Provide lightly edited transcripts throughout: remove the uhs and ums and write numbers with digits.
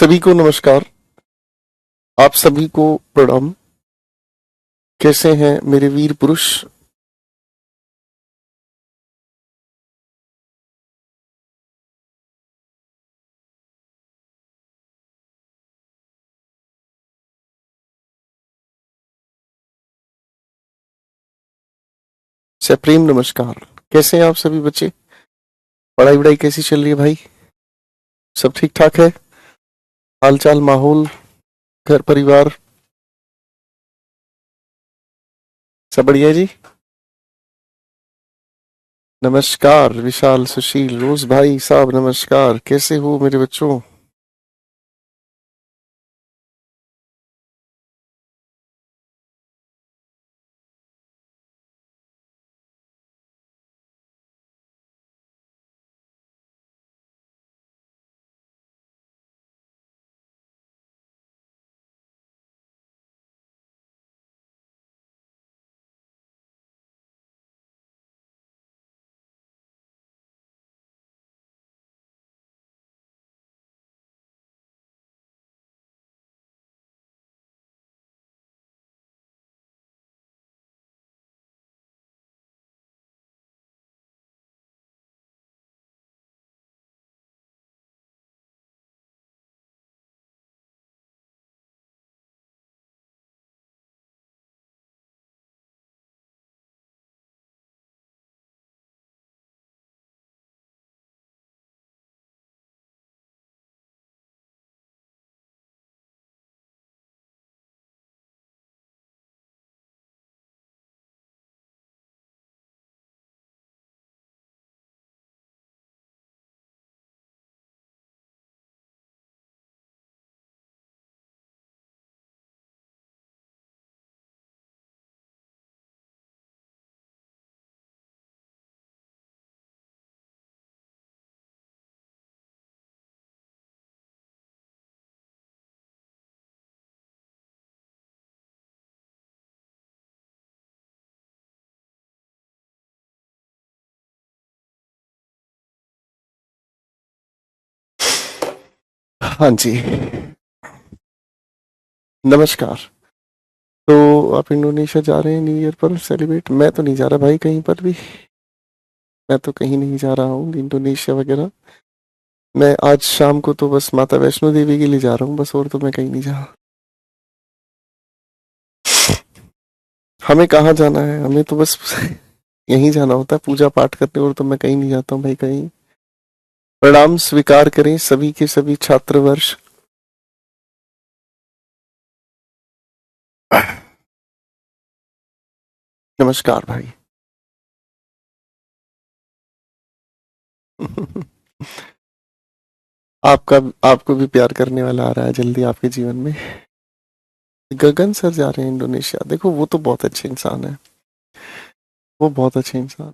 सभी को नमस्कार। आप सभी को प्रणाम। कैसे हैं मेरे वीर पुरुष? सप्रेम नमस्कार। कैसे हैं आप सभी बच्चे? पढ़ाई वढ़ाई कैसी चल रही है भाई? सब ठीक ठाक है? हाल चाल, माहौल, घर परिवार सब बढ़िया है जी? नमस्कार विशाल, सुशील, रोज भाई साहब नमस्कार। कैसे हो मेरे बच्चों? हाँ जी, नमस्कार। तो आप इंडोनेशिया जा रहे हैं न्यू ईयर पर सेलिब्रेट? मैं तो नहीं जा रहा भाई कहीं पर भी। मैं तो कहीं नहीं जा रहा हूँ इंडोनेशिया वगैरह। मैं आज शाम को तो बस माता वैष्णो देवी के लिए जा रहा हूँ बस, और तो मैं कहीं नहीं जा रहा। हमें कहाँ जाना है? हमें तो बस यहीं जाना होता है पूजा पाठ करने, और तो मैं कहीं नहीं जाता हूँ भाई कहीं। प्रणाम स्वीकार करें सभी के सभी छात्र वर्ष। नमस्कार भाई। आपका आपको भी प्यार करने वाला आ रहा है जल्दी आपके जीवन में। गगन सर जा रहे हैं इंडोनेशिया। देखो वो तो बहुत अच्छे इंसान है, वो बहुत अच्छे इंसान।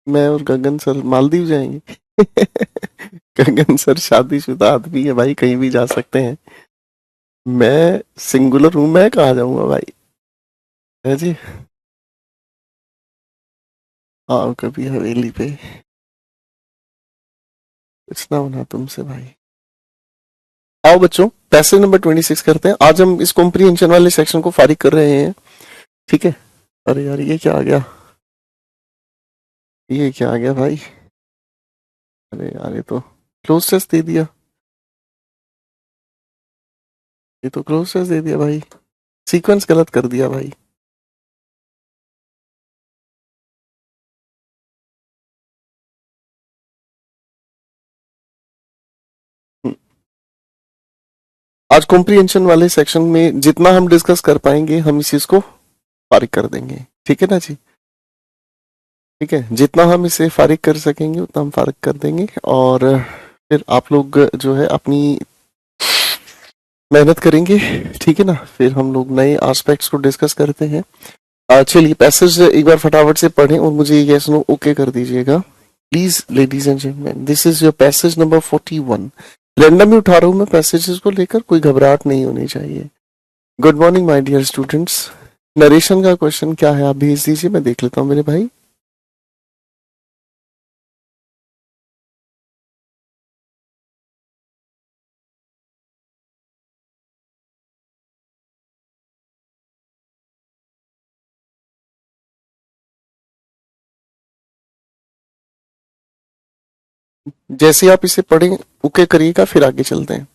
मैं और गगन सर मालदीव जाएंगे। गगन सर शादीशुदा आदमी है भाई, कहीं भी जा सकते हैं। मैं सिंगुलर हूँ, मैं कहाँ जाऊंगा भाई? है जी। आओ कभी हवेली पे, कुछ ना होना तुमसे भाई। आओ बच्चों, पैसेज नंबर 26 करते हैं। आज हम इस कॉम्प्रिहेंशन वाले सेक्शन को फारिग कर रहे हैं, ठीक है? अरे यार ये क्या आ गया? ये क्या आ गया भाई? अरे यार ये तो क्लोज टेस्ट दे दिया। ये तो क्लोज टेस्ट दे दिया भाई। सीक्वेंस गलत कर दिया भाई। हम्म, आज कॉम्प्रिहेंशन वाले सेक्शन में जितना हम डिस्कस कर पाएंगे हम इस चीज को फारिग कर देंगे, ठीक है ना जी? ठीक है, जितना हम इसे फारिग कर सकेंगे उतना हम फारिग कर देंगे, और फिर आप लोग जो है अपनी मेहनत करेंगे, ठीक है ना? फिर हम लोग नए एस्पेक्ट्स को डिस्कस करते हैं। चलिए पैसेज एक बार फटाफट से पढ़ें और मुझे यस नो ओके कर दीजिएगा please. Ladies and gentleman, this is your passage number 41। Random ही उठा रहा हूँ मैं पैसेजेस को लेकर, कोई घबराहट नहीं होनी चाहिए। Good morning my dear students. Narration का क्वेश्चन क्या है आप भेज दीजिए, मैं देख लेता हूँ मेरे भाई। जैसे आप इसे पढ़ें ओके करिएगा, फिर आगे चलते हैं।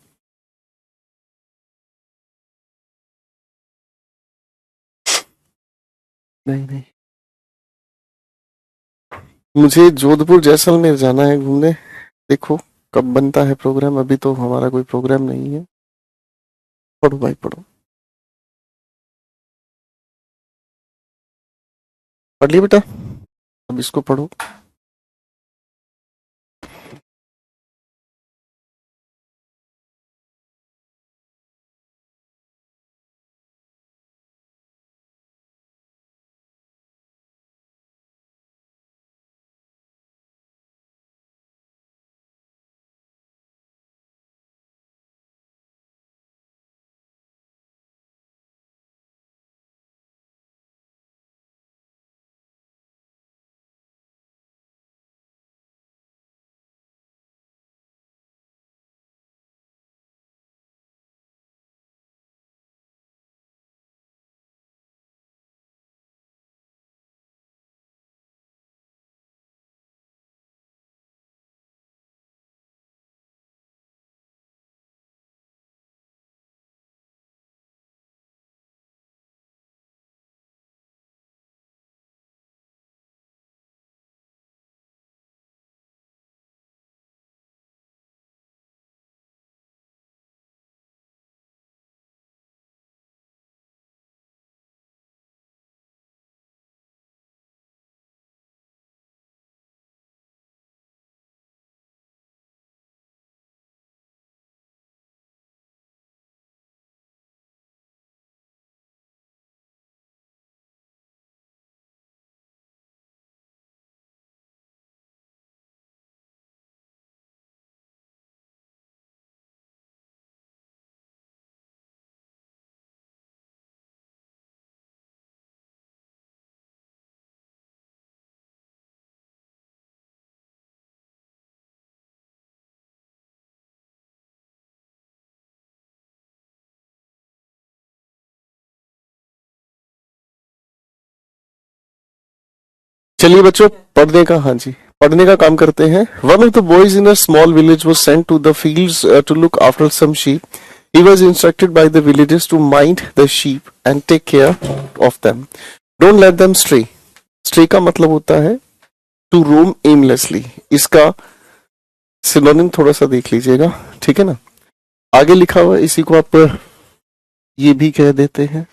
नहीं नहीं, मुझे जोधपुर जैसलमेर जाना है घूमने। देखो कब बनता है प्रोग्राम, अभी तो हमारा कोई प्रोग्राम नहीं है। पढ़ो भाई पढ़ो। पढ़ लिया बेटा, अब इसको पढ़ो। चलिए बच्चों पढ़ने का, हाँ जी पढ़ने का काम करते हैं। One of the boys in a small village was sent to the fields to look after some sheep. He was instructed by the villagers to mind the sheep and take care of them. Don't let them stray. Stray का मतलब होता है to roam aimlessly. इसका synonym थोड़ा सा देख लीजिएगा, ठीक है ना। आगे लिखा हुआ इसी को आप ये भी कह देते हैं।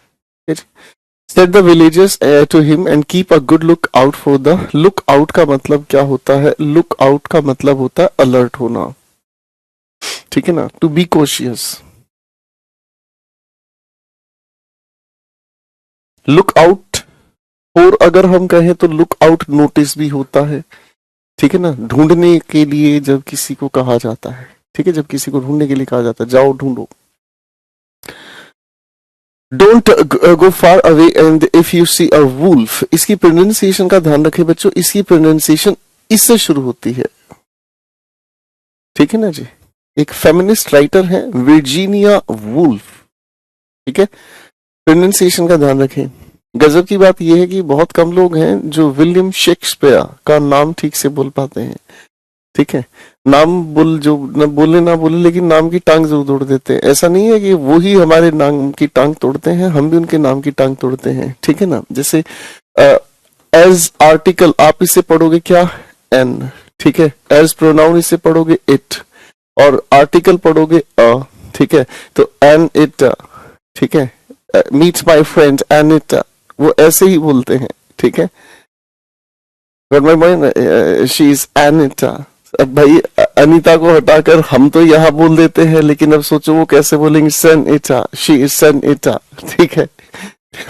Set the villagers to him and keep a good look out for the. Look out का मतलब क्या होता है? Look out का मतलब होता है अलर्ट होना, ठीक है ना। To be cautious. Look out और अगर हम कहें तो लुक आउट नोटिस भी होता है, ठीक है ना। ढूंढने के लिए जब किसी को कहा जाता है, ठीक है, जब किसी को ढूंढने के लिए कहा जाता है जाओ ढूंढो। Don't go far away and if you see a wolf. इसकी प्रोनाउंसिएशन का ध्यान रखें बच्चों, इसकी प्रोनाउंसिएशन इससे शुरू होती है, ठीक है ना जी। एक फेमिनिस्ट राइटर है वर्जीनिया वुल्फ, ठीक है। प्रोनाउंसिएशन का ध्यान रखें। गजब की बात यह है कि बहुत कम लोग हैं जो विलियम शेक्सपियर का नाम ठीक से बोल पाते हैं, ठीक है। नाम जो न बोले लेकिन नाम की टांग जरूर तोड़ देते हैं। ऐसा नहीं है कि वो ही हमारे नाम की टांग तोड़ते हैं, हम भी उनके नाम की टांग तोड़ते हैं, ठीक है ना। जैसे एज आर्टिकल आप इसे पढ़ोगे क्या? एन, ठीक है। एज प्रोनाउन इसे पढ़ोगे इट, और आर्टिकल पढ़ोगे अ, ठीक है। तो एन इट, ठीक है। Meets my friend Anita, वो ऐसे ही बोलते हैं, ठीक है। But my mind she is Anita. अब भाई अनीता को हटाकर हम तो यहाँ बोल देते हैं, लेकिन अब सोचो वो कैसे बोलेंगे? सन इटा, शी इज सन इटा, ठीक है।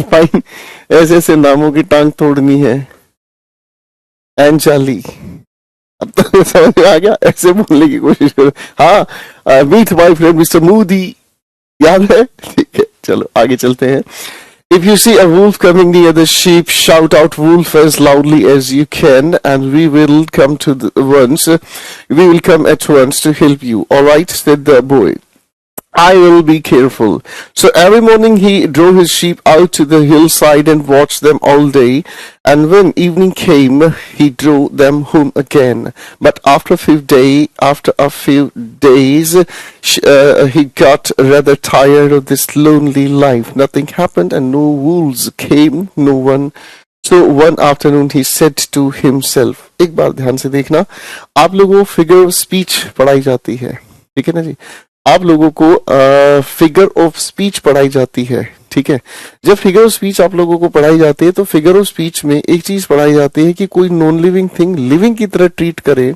फाइन, ऐसे ऐसे नामों की टांग तोड़नी है। एंजाली, अब तो समझ में आ गया, ऐसे बोलने की कोशिश करो। हाँ, meet my friend mister Moody, याद है, ठीक है। चलो आगे चलते हैं। If you see a wolf coming near the sheep, shout out wolf as loudly as you can, and we will come at once to help you. All right, said the boy. I will be careful. So every morning he drove his sheep out to the hillside and watched them all day. And when evening came, he drove them home again. But after a few days, he got rather tired of this lonely life. Nothing happened, and no wolves came. No one. So one afternoon he said to himself, एक बार ध्यान से देखना, आप लोगों को figure of speech पढ़ाई जाती है, ठीक है ना जी, आप लोगों को फिगर ऑफ स्पीच पढ़ाई जाती है, ठीक है। जब फिगर ऑफ स्पीच आप लोगों को पढ़ाई जाती है तो फिगर ऑफ स्पीच में एक चीज पढ़ाई जाती है कि कोई नॉन लिविंग थिंग लिविंग की तरह ट्रीट करे,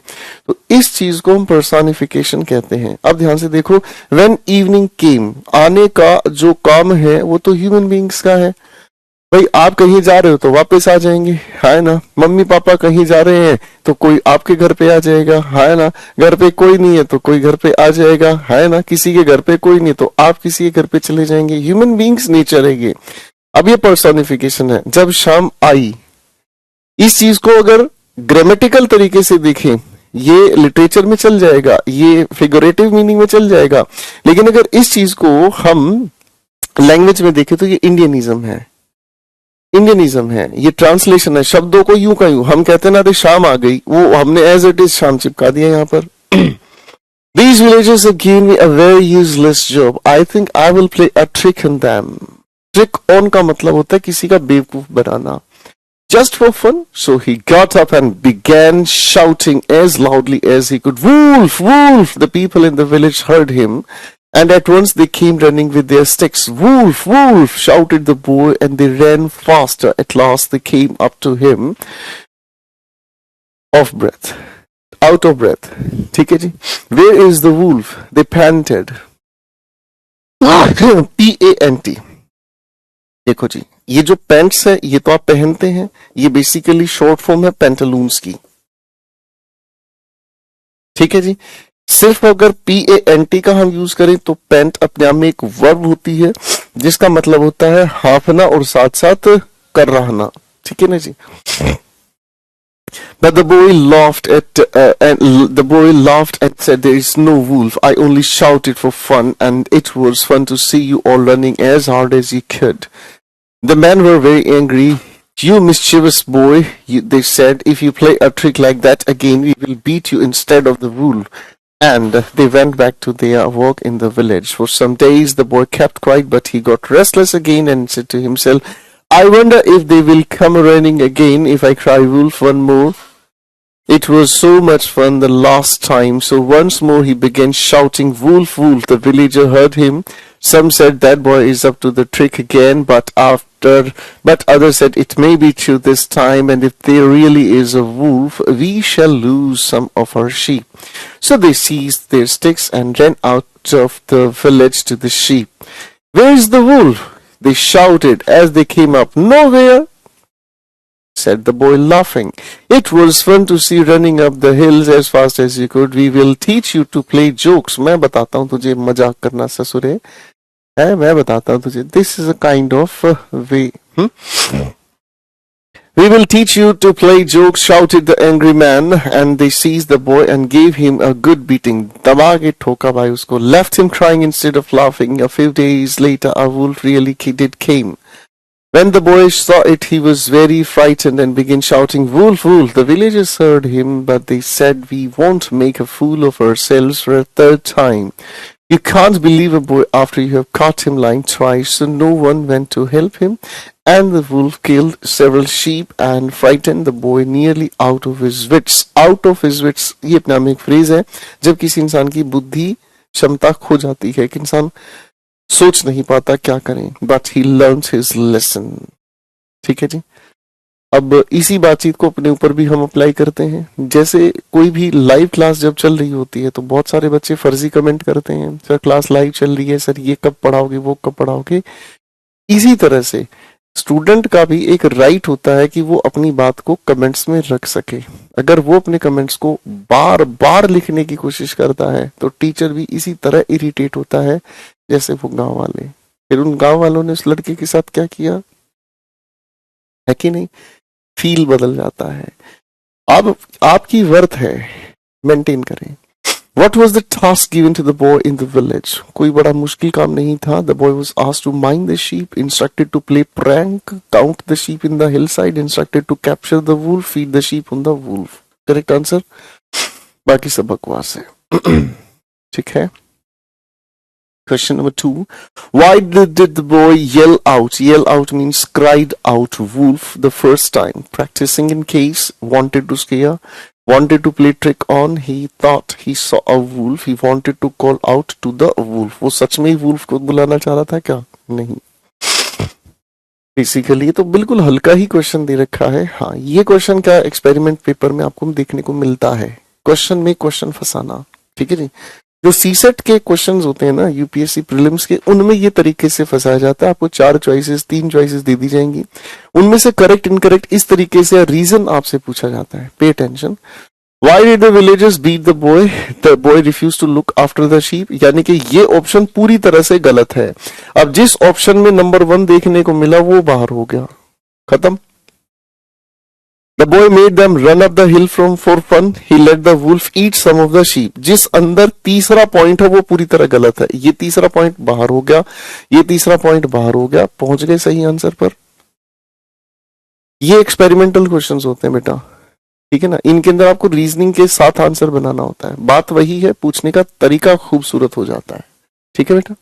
तो इस चीज को हम पर्सोनिफिकेशन कहते हैं। अब ध्यान से देखो, व्हेन इवनिंग केम, आने का जो काम है वो तो ह्यूमन बींग्स का है। भाई आप कहीं जा रहे हो तो वापस आ जाएंगे, है ना। मम्मी पापा कहीं जा रहे हैं तो कोई आपके घर पे आ जाएगा, है ना। घर पे कोई नहीं है तो कोई घर पे आ जाएगा, है ना। किसी के घर पे कोई नहीं तो आप किसी के घर पे चले जाएंगे। ह्यूमन बींग्स नेचर है ये। अब ये पर्सोनिफिकेशन है। जब शाम आई, इस चीज को अगर ग्रामेटिकल तरीके से देखें, ये लिटरेचर में चल जाएगा, ये फिगरेटिव मीनिंग में चल जाएगा, लेकिन अगर इस चीज को हम लैंग्वेज में देखें तो ये इंडियनिज्म है। इंडियनिज्म है, ये ट्रांसलेशन है। शब्दों को यूं का यूं हम कहते हैं ना, शाम आ गई, वो हमने एज इट इज शाम चिपका दिया यहाँ पर। These villagers have given me a very useless job. I think I will play a trick on them. Trick on का मतलब होता है किसी का बेवकूफ बनाना। Just for fun, so he got up and began shouting as loudly as he could, "Wolf, wolf!" The people in the village heard him, and at once they came running with their sticks. "Wolf, wolf!" shouted the boy, and they ran faster. At last they came up to him, out of breath. ठीक है जी। Where is the wolf? They panted. P-A-N-T. देखो जी, ये जो pants है ये तो आप पहनते हैं, ये बेसिकली शॉर्ट फॉर्म है पेंटालून्स की, ठीक है जी। सिर्फ अगर PANT का हम यूज करें तो पैंट अपने आप में एक वर्ब होती है जिसका मतलब होता है हाफना और साथ साथ कर रहना, ठीक है ना जी। But the boy laughed and said, "There is no wolf. I only shouted for fun, and it was fun to see you all running as hard as you could." The men were very angry. "You mischievous boy," they said, "if you play a trick like that again, we will beat you instead of the wolf." And they went back to their work in the village. For some days the boy kept quiet, but he got restless again and said to himself, "I wonder if they will come running again if I cry wolf one more. It was so much fun the last time." So once more he began shouting, "Wolf, wolf!" The villager heard him. Some said, "That boy is up to the trick again," but others said, "It may be true this time, and if there really is a wolf, we shall lose some of our sheep." So they seized their sticks and ran out of the village to the sheep. "Where is the wolf?" they shouted as they came up. "Nowhere," said the boy, laughing. "It was fun to see running up the hills as fast as you could. We will teach you to play jokes." मैं बताता हूँ तुझे मजाक करना ससुरे, है मैं बताता हूँ तुझे। This is a kind of way. "We will teach you to play jokes," shouted the angry man, and they seized the boy and gave him a good beating. दबा के ठोका भाई उसको, left him crying instead of laughing. A few days later a wolf really did came. When the boy saw it, he was very frightened and began shouting, "Wolf, wolf!" The villagers heard him, but they said, "We won't make a fool of ourselves for a third time. You can't believe a boy after you have caught him lying twice." So no one went to help him, and the wolf killed several sheep and frightened the boy nearly out of his wits. Out of his wits, ये अपना में एक phrase है जब किसी इंसान की बुद्धि क्षमता खो जाती है, कि इंसान सोच नहीं पाता क्या करें, but he learns his lesson, ठीक है जी। अब इसी बातचीत को अपने ऊपर भी हम अप्लाई करते हैं। जैसे कोई भी लाइव क्लास जब चल रही होती है तो बहुत सारे बच्चे फर्जी कमेंट करते हैं, सर क्लास लाइव चल रही है, सर ये कब पढ़ाओगे, वो कब पढ़ाओगे। इसी तरह से स्टूडेंट का भी एक राइट होता है कि वो अपनी बात को कमेंट्स में रख सके। अगर वो अपने कमेंट्स को बार बार लिखने की कोशिश करता है तो टीचर भी इसी तरह इरिटेट होता है जैसे वो गांव वाले। फिर उन गांव वालों ने उस लड़के के साथ क्या किया, है कि नहीं, फील बदल जाता है। अब आपकी वर्थ है, मेंटेन करें। What was the task given to the boy in the village? कोई बड़ा मुश्किल काम नहीं था. The boy was asked to mind the sheep, instructed to play prank, count the sheep in the hillside, instructed to capture the wolf, feed the sheep on the wolf. Correct answer. बाकी सब बकवास है. ठीक है. Question number 2. Why did the boy yell out? Yell out means cried out wolf the first time. Practicing in case, wanted to scare, wanted to play trick on, he thought he saw a wolf, he wanted to call out to the wolf. वो सच में ही wolf को बुलाना चाह रहा था क्या? नहीं. Basically तो बिल्कुल हल्का ही क्वेश्चन दे रखा है. हाँ, ये क्वेश्चन का एक्सपेरिमेंट पेपर में आपको देखने को मिलता है. क्वेश्चन में क्वेश्चन फंसाना. ठीक है जी. जो सीसेट के क्वेश्चंस होते हैं ना, यूपीएससी प्रीलिम्स के, उनमें ये तरीके से फंसाया जाता है. आपको 4 चॉइसेस, 3 चॉइसेस दे दी जाएंगी. उनमें से करेक्ट इनकरेक्ट इस तरीके से रीजन आपसे पूछा जाता है. Pay attention. Why did the villagers beat the boy? The boy refused to look after the sheep. यानी कि ये ऑप्शन पूरी तरह से गलत है. अब जिस ऑप्शन में नंबर 1 देखने को मिला वो बाहर हो गया. खत्म. The boy made them run up the hill for fun. He let the wolf eat some of the sheep. जिस अंदर तीसरा पॉइंट है वो पूरी तरह गलत है. ये तीसरा पॉइंट बाहर हो गया, ये तीसरा पॉइंट बाहर हो गया. पहुंच गए सही आंसर पर. ये एक्सपेरिमेंटल क्वेश्चंस होते हैं बेटा. ठीक है ना. इनके अंदर आपको रीजनिंग के साथ आंसर बनाना होता है. बात वही है, पूछने का तरीका खूबसूरत हो जाता है. ठीक है बेटा.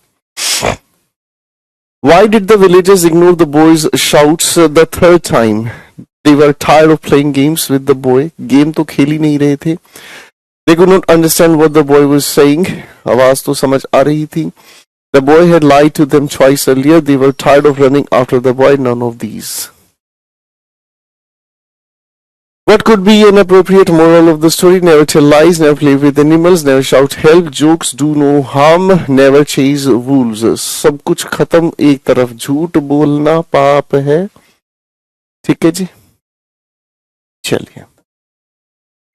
Why did the villagers ignore the boy's shouts the third time? They were tired of playing games with the boy. Game तो खेल ही नहीं रहे थे. They could not understand what the boy was saying. आवाज तो समझ आ रही थी. The boy had lied to them twice earlier. They were tired of running after the boy. None of these. What could be an appropriate moral of the story? Never tell lies, never play with animals, never shout help, jokes do no harm, never chase wolves. सब कुछ खत्म, एक तरफ झूठ बोलना पाप है. ठीक है जी. चलिए.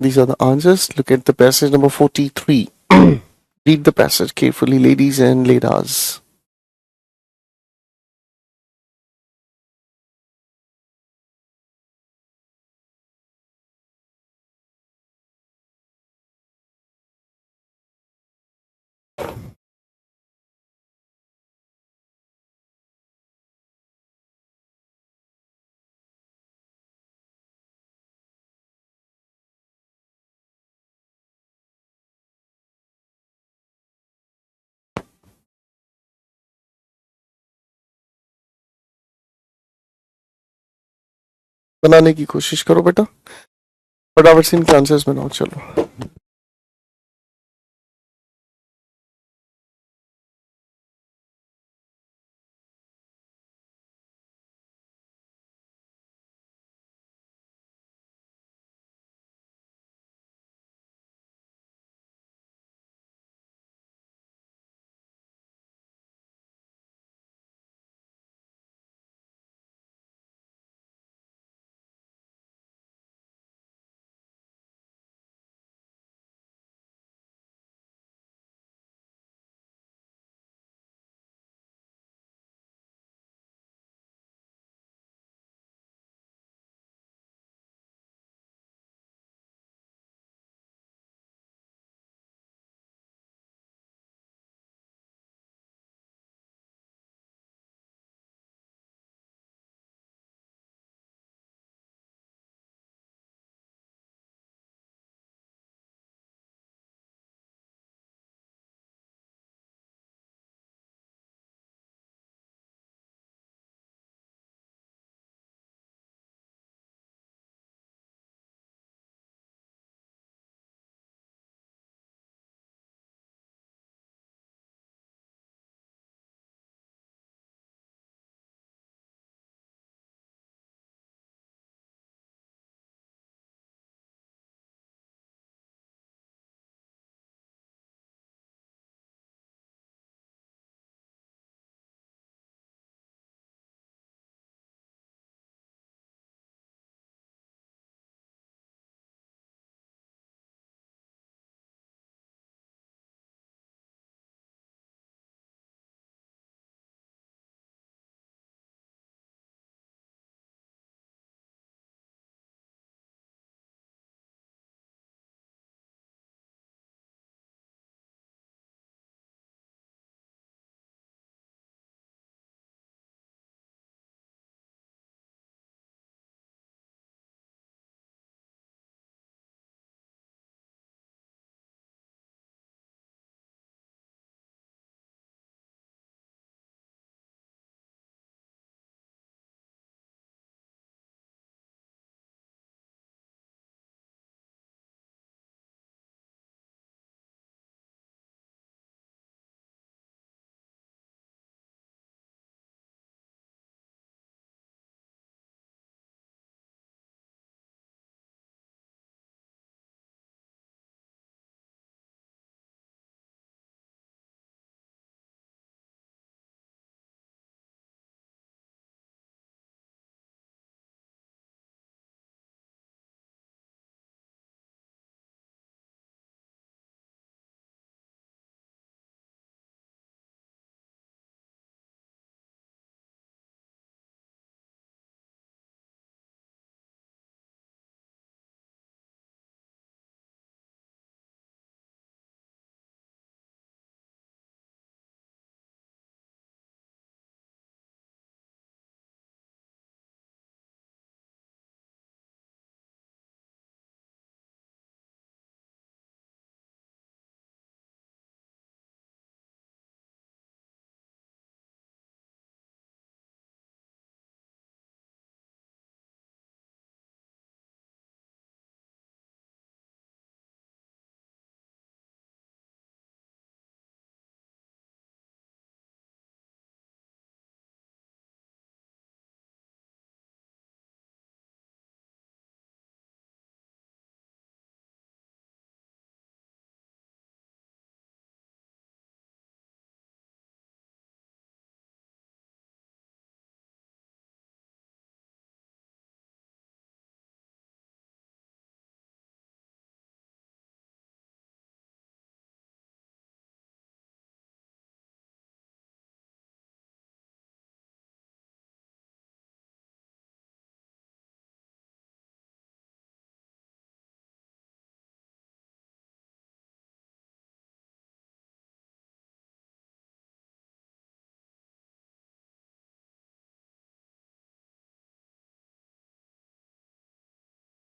These are the answers. Look at the passage number 43. Read the passage carefully, ladies and ladies. बनाने की कोशिश करो बेटा. फटाफट से इनके आंसर्स बनाओ. चलो.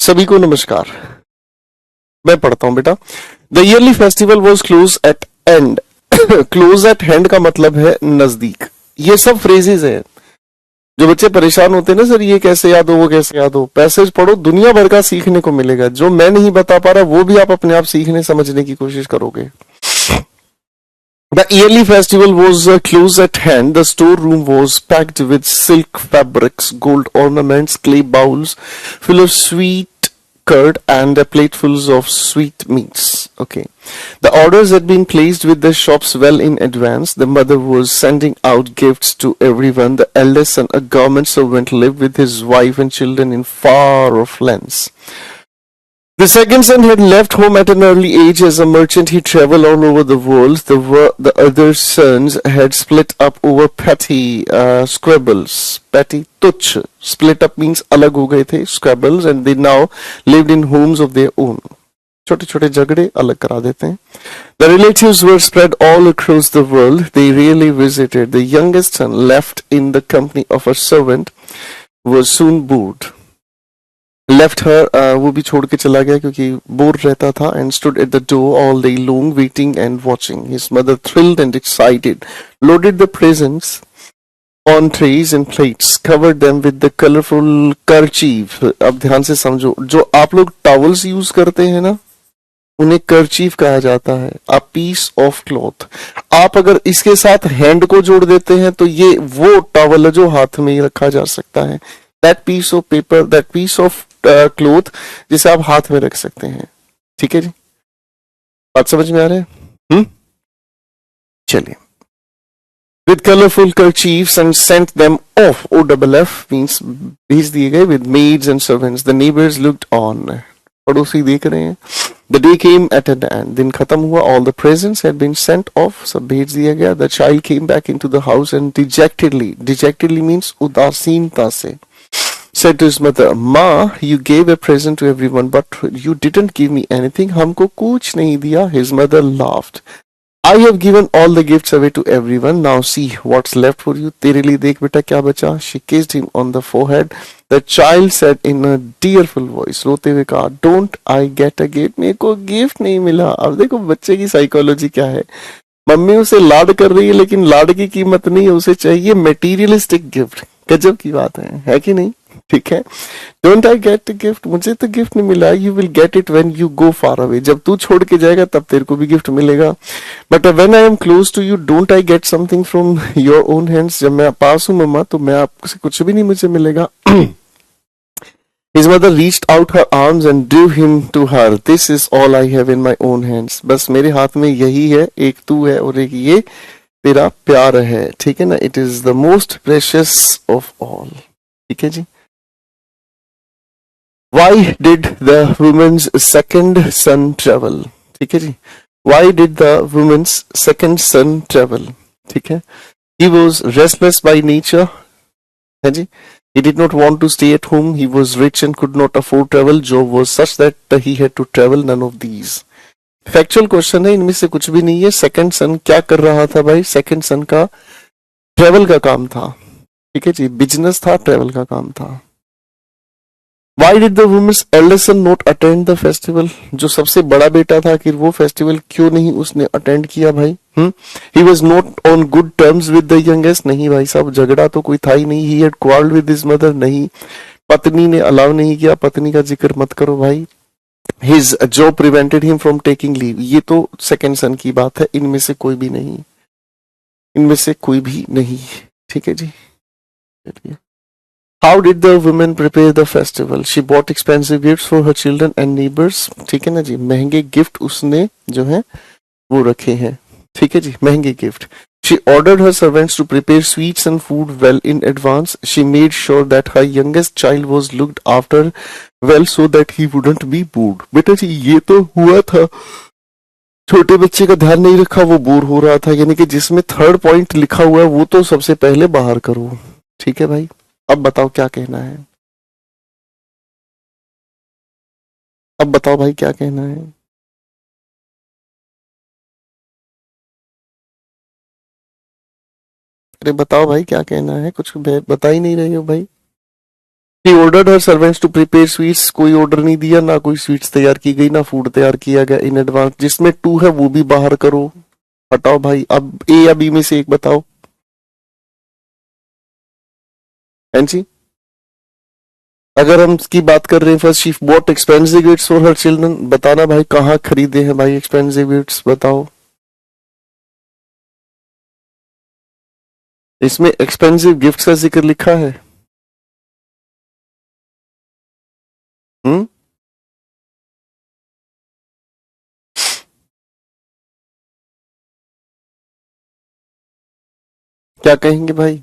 सभी को नमस्कार। मैं पढ़ता हूं बेटा। The yearly festival was close eight and. Close eight hand का मतलब है नजदीक। ये सब फ्रेजेस है। जो बच्चे परेशान होते हैं ना, सर ये कैसे याद हो वो कैसे याद हो, पैसेज पढ़ो, दुनिया भर का सीखने को मिलेगा। जो मैं नहीं बता पा रहा वो भी आप अपने आप सीखने समझने की कोशिश करोगे। The yearly festival was close at hand. The storeroom was packed with silk fabrics, gold ornaments, clay bowls full of sweet curd, and platefuls of sweet meats. Okay. The orders had been placed with the shops well in advance. The mother was sending out gifts to everyone. The eldest son, a government servant, lived with his wife and children in far off lands. The second son had left home at an early age. As a merchant, he traveled all over the world. The other sons had split up over petty squabbles. Petty tuch. Split up means alag ho gaye the, squabbles, and they now lived in homes of their own. छोटे छोटे झगड़े अलग करा देते हैं. The relatives were spread all across the world. They rarely visited. The youngest son, left in the company of a servant, was soon bored. Left her, वो भी छोड़ के चला गया क्योंकि बोर रहता था. And stood at the door all day long, waiting and watching. His mother, thrilled and excited, loaded the presents on trays and plates, covered them with the colorful kerchief. अब ध्यान से समझो, जो आप लोग टॉवल्स यूज करते हैं ना, उन्हें कर्चीफ कहा जाता है. A piece of cloth. आप अगर इसके साथ हैंड को जोड़ देते हैं तो ये वो टॉवल है जो हाथ में ही रखा जा सकता है. That piece of paper, that piece of cloth जिसे आप हाथ में रख सकते हैं. ठीक है जी, बात समझ में आ रहा है? चलिए. With colorful kerchiefs and sent them off. OFF means भेज दिए गए. With maids and servants. The neighbors looked on. पड़ोसी देख रहे हैं. The day came at an end. दिन खत्म हुआ. All the presents had been sent off. सब भेज दिया गया. The child came back into the house and dejectedly means उदासीनता से, said to his mother, Ma, you gave a present to everyone, but you didn't give me anything. हमको कुछ नहीं दिया. His mother laughed. I have given all the gifts away to everyone. Now see what's left for you. तेरे लिए देख बेटा क्या बचा. She kissed him on the forehead. The child said in a tearful voice, रोते हुए कहा, Don't I get a gift? मेरे को गिफ्ट नहीं मिला. अब देखो बच्चे की साइकोलॉजी क्या है. मम्मी उसे लाड कर रही है लेकिन लाड की कीमत नहीं है, उसे चाहिए मेटीरियलिस्टिक गिफ्ट. गजब की बात है कि नहीं? ठीक है. डोंट आई गेट गिफ्ट, मुझे तो गिफ्ट नहीं मिला. You will get it when you go far away. जब तू छोड़ के जाएगा तब तेरे को भी गिफ्ट मिलेगा. But when I am close to you, don't I get something from your own hands. जब मैं पास हूं मम्मा तो मैं आपसे कुछ भी नहीं मुझे मिलेगा. His mother reached out her arms and drew him to her. This is all I have in my own hands. बस मेरे हाथ में यही है. एक तू है और एक ये तेरा प्यार है. ठीक है ना. It is the most precious of all. ठीक है जी. Why did the woman's second son travel? ठीक है जी. Why did the woman's second son travel? ठीक है. He was restless by nature. है जी. He did not want to stay at home. He was rich and could not afford travel. Job was such that he had to travel. None of these. Factual question है, इनमें से कुछ भी नहीं है. Second सन क्या कर रहा था भाई? सेकंड सन का ट्रेवल का काम था. ठीक है जी. बिजनेस था, ट्रेवल का काम था. Why did the woman's eldest son not attend the festival? जो सबसे बड़ा बेटा था कि वो फेस्टिवल क्यों नहीं उसने अटेंड किया भाई? He was not on good terms with the youngest. नहीं भाई साहब, झगड़ा तो कोई था ही नहीं. He had quarreled with his mother. नहीं, पत्नी ने अलाउ नहीं किया. पत्नी का जिक्र मत करो भाई. His job prevented him from taking leave. ये तो सेकंड सन की बात है. इनमें से कोई भी नहीं. इनमें से कोई भी नहीं. ठीक है जी. How did the woman prepare the festival? She bought expensive gifts for her children and neighbors. ठीक है ना जी. महंगे गिफ्ट उसने जो है वो रखे हैं. ठीक है जी. महंगे gift. She ordered her servants to prepare sweets and food well in advance. She made sure that her youngest child was looked after well so that he wouldn't be bored. बेटा जी ये तो हुआ था. छोटे बच्चे का ध्यान नहीं रखा, वो बोर हो रहा था. यानी कि जिसमें थर्ड पॉइंट लिखा हुआ है वो तो सबसे पहले बाहर करो. ठीक है भाई. अब बताओ क्या कहना है. अब बताओ भाई क्या कहना है. अरे बताओ भाई क्या कहना है. कुछ बता ही नहीं रहे हो भाई. She ordered her servants to prepare sweets. कोई ऑर्डर नहीं दिया, ना कोई स्वीट्स तैयार की गई, ना फूड तैयार किया गया इन एडवांस. जिसमें टू है वो भी बाहर करो. हटाओ भाई. अब ए या बी में से एक बताओ. हैं जी. अगर हम इसकी बात कर रहे हैं, first she bought expensive gifts for her children. बताना भाई कहाँ खरीदे हैं भाई एक्सपेंसिव गिफ्ट्स, बताओ. इसमें एक्सपेंसिव गिफ्ट्स का जिक्र लिखा है. हम्म. क्या कहेंगे भाई.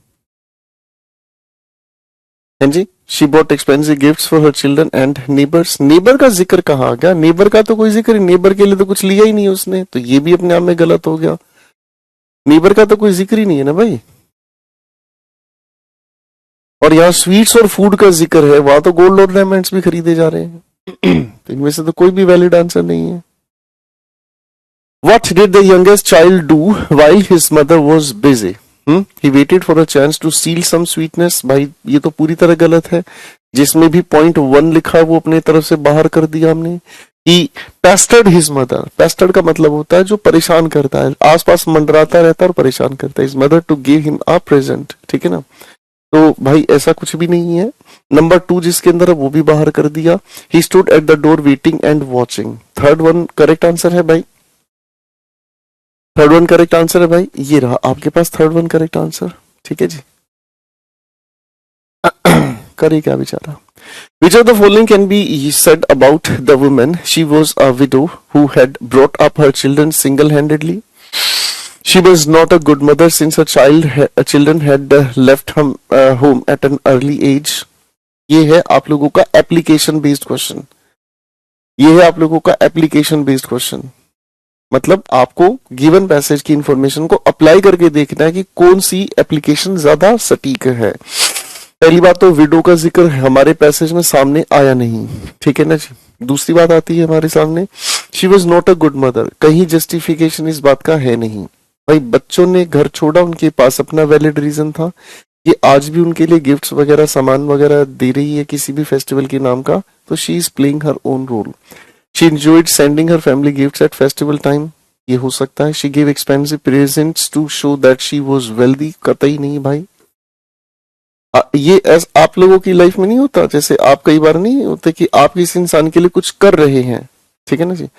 हैं जी. She bought expensive gifts for her children and neighbours. Neighbour का जिक्र कहाँ आ गया. नेबर का तो कोई जिक्र नहीं. नेबर के लिए तो कुछ लिया ही नहीं उसने, तो ये भी अपने आप में गलत हो गया. नेबर का तो कोई जिक्र ही नहीं है ना भाई. और यहाँ स्वीट्स और फूड का जिक्र है, वहां तो गोल्ड ऑर्नामेंट्स भी खरीदे जा रहे हैं. तो इनमें से तो कोई भी वैलिड आंसर नहीं है. What did the youngest child do while his mother was busy? He waited for a chance to steal some sweetness. भाई ये तो पूरी तरह गलत है. जिसमें भी पॉइंट वन लिखा है वो अपने तरफ से बाहर कर दिया हमने. He pestered his mother. Pestered का मतलब होता है जो परेशान करता है, आसपास मंडराता रहता है और परेशान करता है. His mother to give him a present. ठीक है ना. तो भाई ऐसा कुछ भी नहीं है. नंबर टू जिसके अंदर है वो भी बाहर कर दिया. He stood at the door waiting and watching. Third one correct answer है भाई. थर्ड वन करेक्ट आंसर है भाई. ये रहा आपके पास थर्ड वन करेक्ट आंसर. ठीक है जी. करे क्या बेचारा. Which of the following can be said about the woman? She was a widow who had brought up her children single-handedly. She was not a good mother since children had left home at an early age. ये है आप लोगों का application based question. ये है आप लोगों का एप्लीकेशन बेस्ड क्वेश्चन. मतलब आपको गिवन पैसेज की इंफॉर्मेशन को अप्लाई करके देखना है कि कौन सी एप्लीकेशन ज्यादा सटीक है. पहली बात तो विडो का जिक्र हमारे पैसेज में सामने आया नहीं. ठीक है ना जी. दूसरी बात आती है हमारे सामने, she was not a good mother. कहीं जस्टिफिकेशन इस बात का है नहीं. भाई बच्चों ने घर छोड़ा, उनके पास अपना वैलिड रीजन था. ये आज भी उनके लिए गिफ्ट्स वगैरह सामान वगैरह दे रही है किसी भी फेस्टिवल के नाम का. तो she is playing her own role. She enjoyed sending her family gifts at festival time. ये हो सकता है. She gave expensive presents to show that she was wealthy. कतई नहीं भाई. ये आप लोगों की लाइफ में नहीं होता. जैसे आप कई बार नहीं होते कि आप किसी इंसान के लिए कुछ कर रहे हैं. ठीक है ना जी.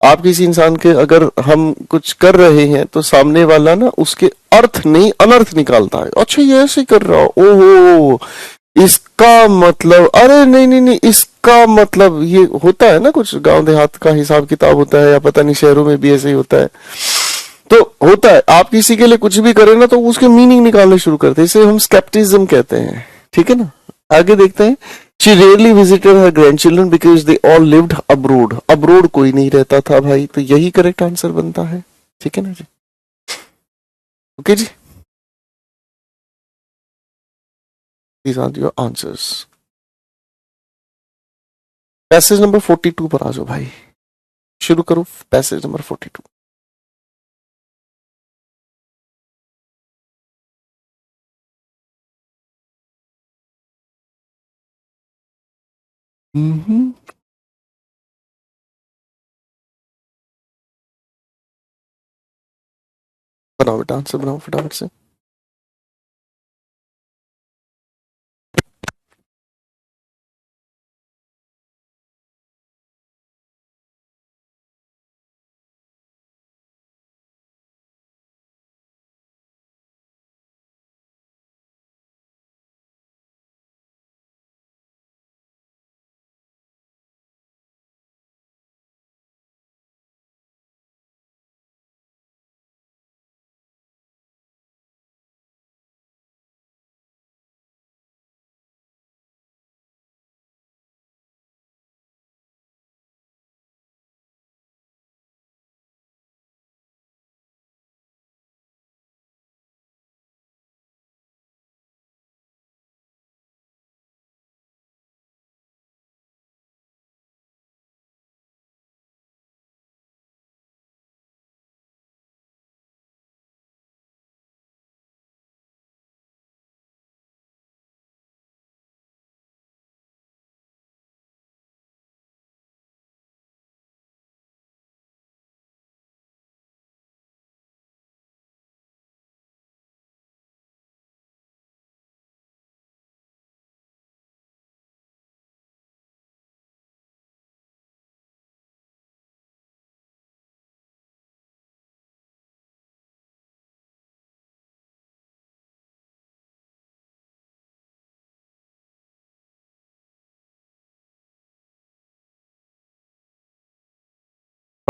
आप किसी इंसान के अगर हम कुछ कर रहे हैं तो सामने वाला ना उसके अर्थ नहीं अनर्थ निकालता है. अच्छा ये ऐसे कर रहा हो, ओहो इसका मतलब, अरे नहीं नहीं नहीं इसका मतलब, ये होता है ना कुछ गांव देहात का हिसाब किताब होता है, या पता नहीं शहरों में भी ऐसे ही होता है. तो होता है आप किसी के लिए कुछ भी करें ना तो उसके मीनिंग निकालने शुरू करते हैं. इसे हम स्केप्टिज्म कहते हैं. ठीक है ना. आगे देखते हैं. She rarely visited her grand children because they all lived abroad. Abroad कोई नहीं रहता था भाई, तो यही करेक्ट आंसर बनता है. ठीक है ना जी. ओके जी. These are your answers. Passage number 42 पर आ जाओ भाई. शुरू करो पैसेज नंबर 42. हम्म. बनाओ बेटा आंसर बनाओ फटाफट से.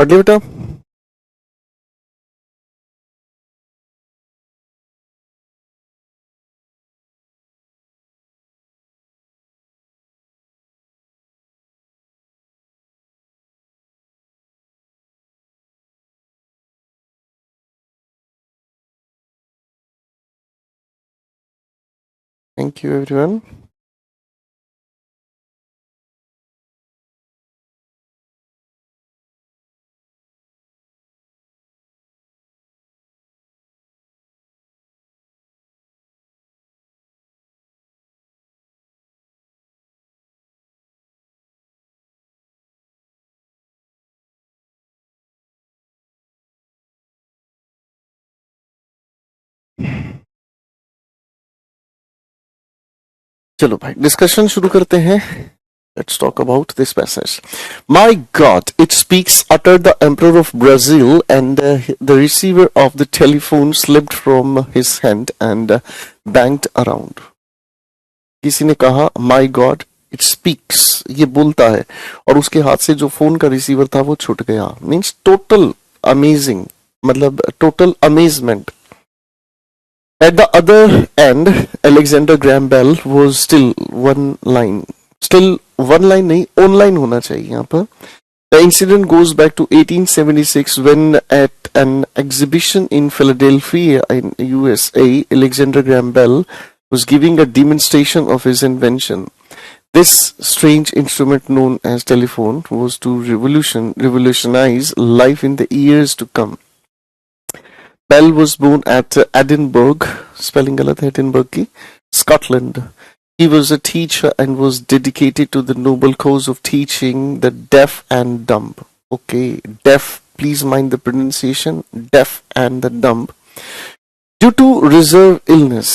पढ़ लिया बेटा? Thank you everyone. चलो भाई डिस्कशन शुरू करते हैं। Let's talk about this passage. My God, it speaks, uttered the emperor of Brazil, and the receiver of the telephone slipped from his hand and banged around. किसी ने कहा My God, it speaks, ये बोलता है, और उसके हाथ से जो फोन का रिसीवर था वो छूट गया। Means total amazing, मतलब total amazement. At the other end, Alexander Graham Bell was still one line नहीं, online होना चाहिए यहाँ पर। The incident goes back to 1876 when at an exhibition in Philadelphia in USA, Alexander Graham Bell was giving a demonstration of his invention. This strange instrument known as telephone was to revolutionize life in the years to come. Bell was born at Edinburgh, spelling गलत है Edinburgh की, Scotland. He was a teacher and was dedicated to the noble cause of teaching the deaf and dumb. Okay, deaf, please mind the pronunciation, deaf and the dumb. Due to reserve illness,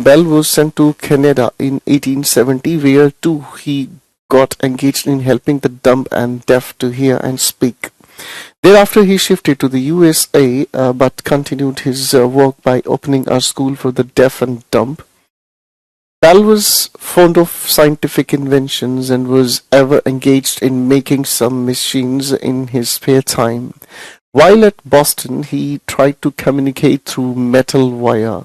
Bell was sent to Canada in 1870, where too he got engaged in helping the dumb and deaf to hear and speak. Thereafter, he shifted to the USA, but continued his work by opening a school for the deaf and dumb. Bell was fond of scientific inventions and was ever engaged in making some machines in his spare time. While at Boston, he tried to communicate through metal wire.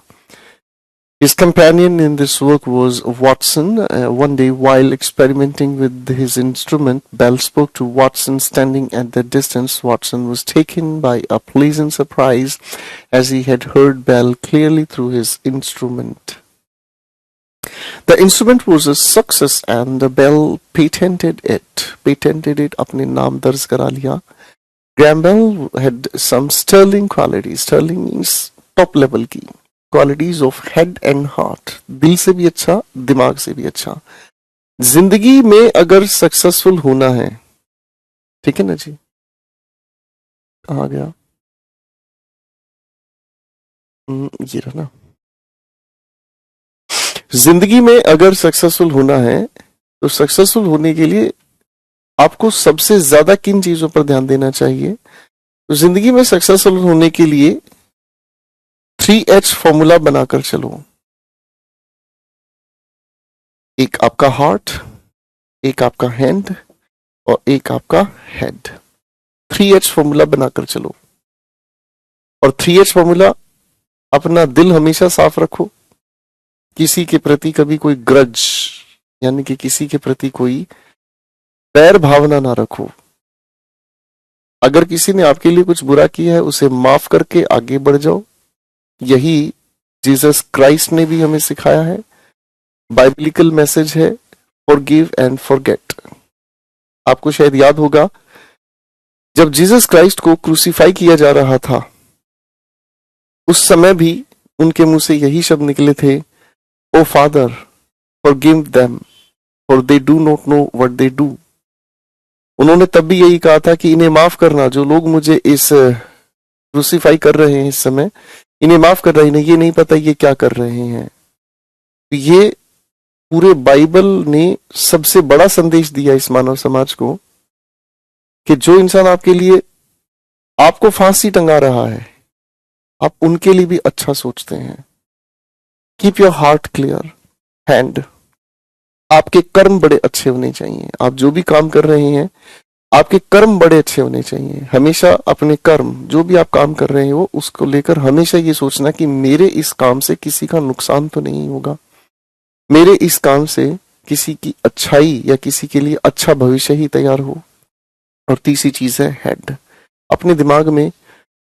His companion in this work was Watson. One day, while experimenting with his instrument, Bell spoke to Watson standing at the distance. Watson was taken by a pleasant surprise as he had heard Bell clearly through his instrument. The instrument was a success and Bell patented it. अपने नाम दर्ज करा लिया। Graham Bell had some sterling qualities. Sterling means top level की qualities of head and heart. दिल से भी अच्छा, दिमाग से भी अच्छा। जिंदगी में अगर सक्सेसफुल होना है, ठीक है ना जी? कहाँ गया? ये रहा ना। जिंदगी में अगर सक्सेसफुल होना है तो सक्सेसफुल होने के लिए आपको सबसे ज्यादा किन चीजों पर ध्यान देना चाहिए? तो जिंदगी में सक्सेसफुल होने के लिए 3H फॉर्मूला बनाकर चलो। एक आपका हार्ट, एक आपका हैंड और एक आपका हेड। 3H फॉर्मूला बनाकर चलो। और 3H फॉर्मूला, अपना दिल हमेशा साफ रखो। किसी के प्रति कभी कोई ग्रज यानी कि किसी के प्रति कोई बैर भावना ना रखो। अगर किसी ने आपके लिए कुछ बुरा किया है उसे माफ करके आगे बढ़ जाओ। यही जीसस क्राइस्ट ने भी हमें सिखाया है। बाइबलिकल मैसेज है, फॉरगिव एंड फॉरगेट। आपको शायद याद होगा जब जीसस क्राइस्ट को क्रूसीफाई किया जा रहा था उस समय भी उनके मुंह से यही शब्द निकले थे, O father forgive them for they do not know what they do. उन्होंने तब भी यही कहा था कि इन्हें माफ करना, जो लोग मुझे इस क्रूसीफाई कर रहे हैं इस समय, इन्हें माफ करना, इन्हें ये नहीं पता ये क्या कर रहे हैं। तो ये पूरे बाइबल ने सबसे बड़ा संदेश दिया इस मानव समाज को कि जो इंसान आपके लिए आपको फांसी टंगा रहा है, आप उनके लिए भी अच्छा सोचते हैं। Keep your heart clear. Hand, आपके कर्म बड़े अच्छे होने चाहिए। आप जो भी काम कर रहे हैं आपके कर्म बड़े अच्छे होने चाहिए। हमेशा अपने कर्म जो भी आप काम कर रहे हो उसको लेकर हमेशा ये सोचना कि मेरे इस काम से किसी का नुकसान तो नहीं होगा, मेरे इस काम से किसी की अच्छाई या किसी के लिए अच्छा भविष्य ही तैयार हो। और तीसरी चीज है हेड। अपने दिमाग में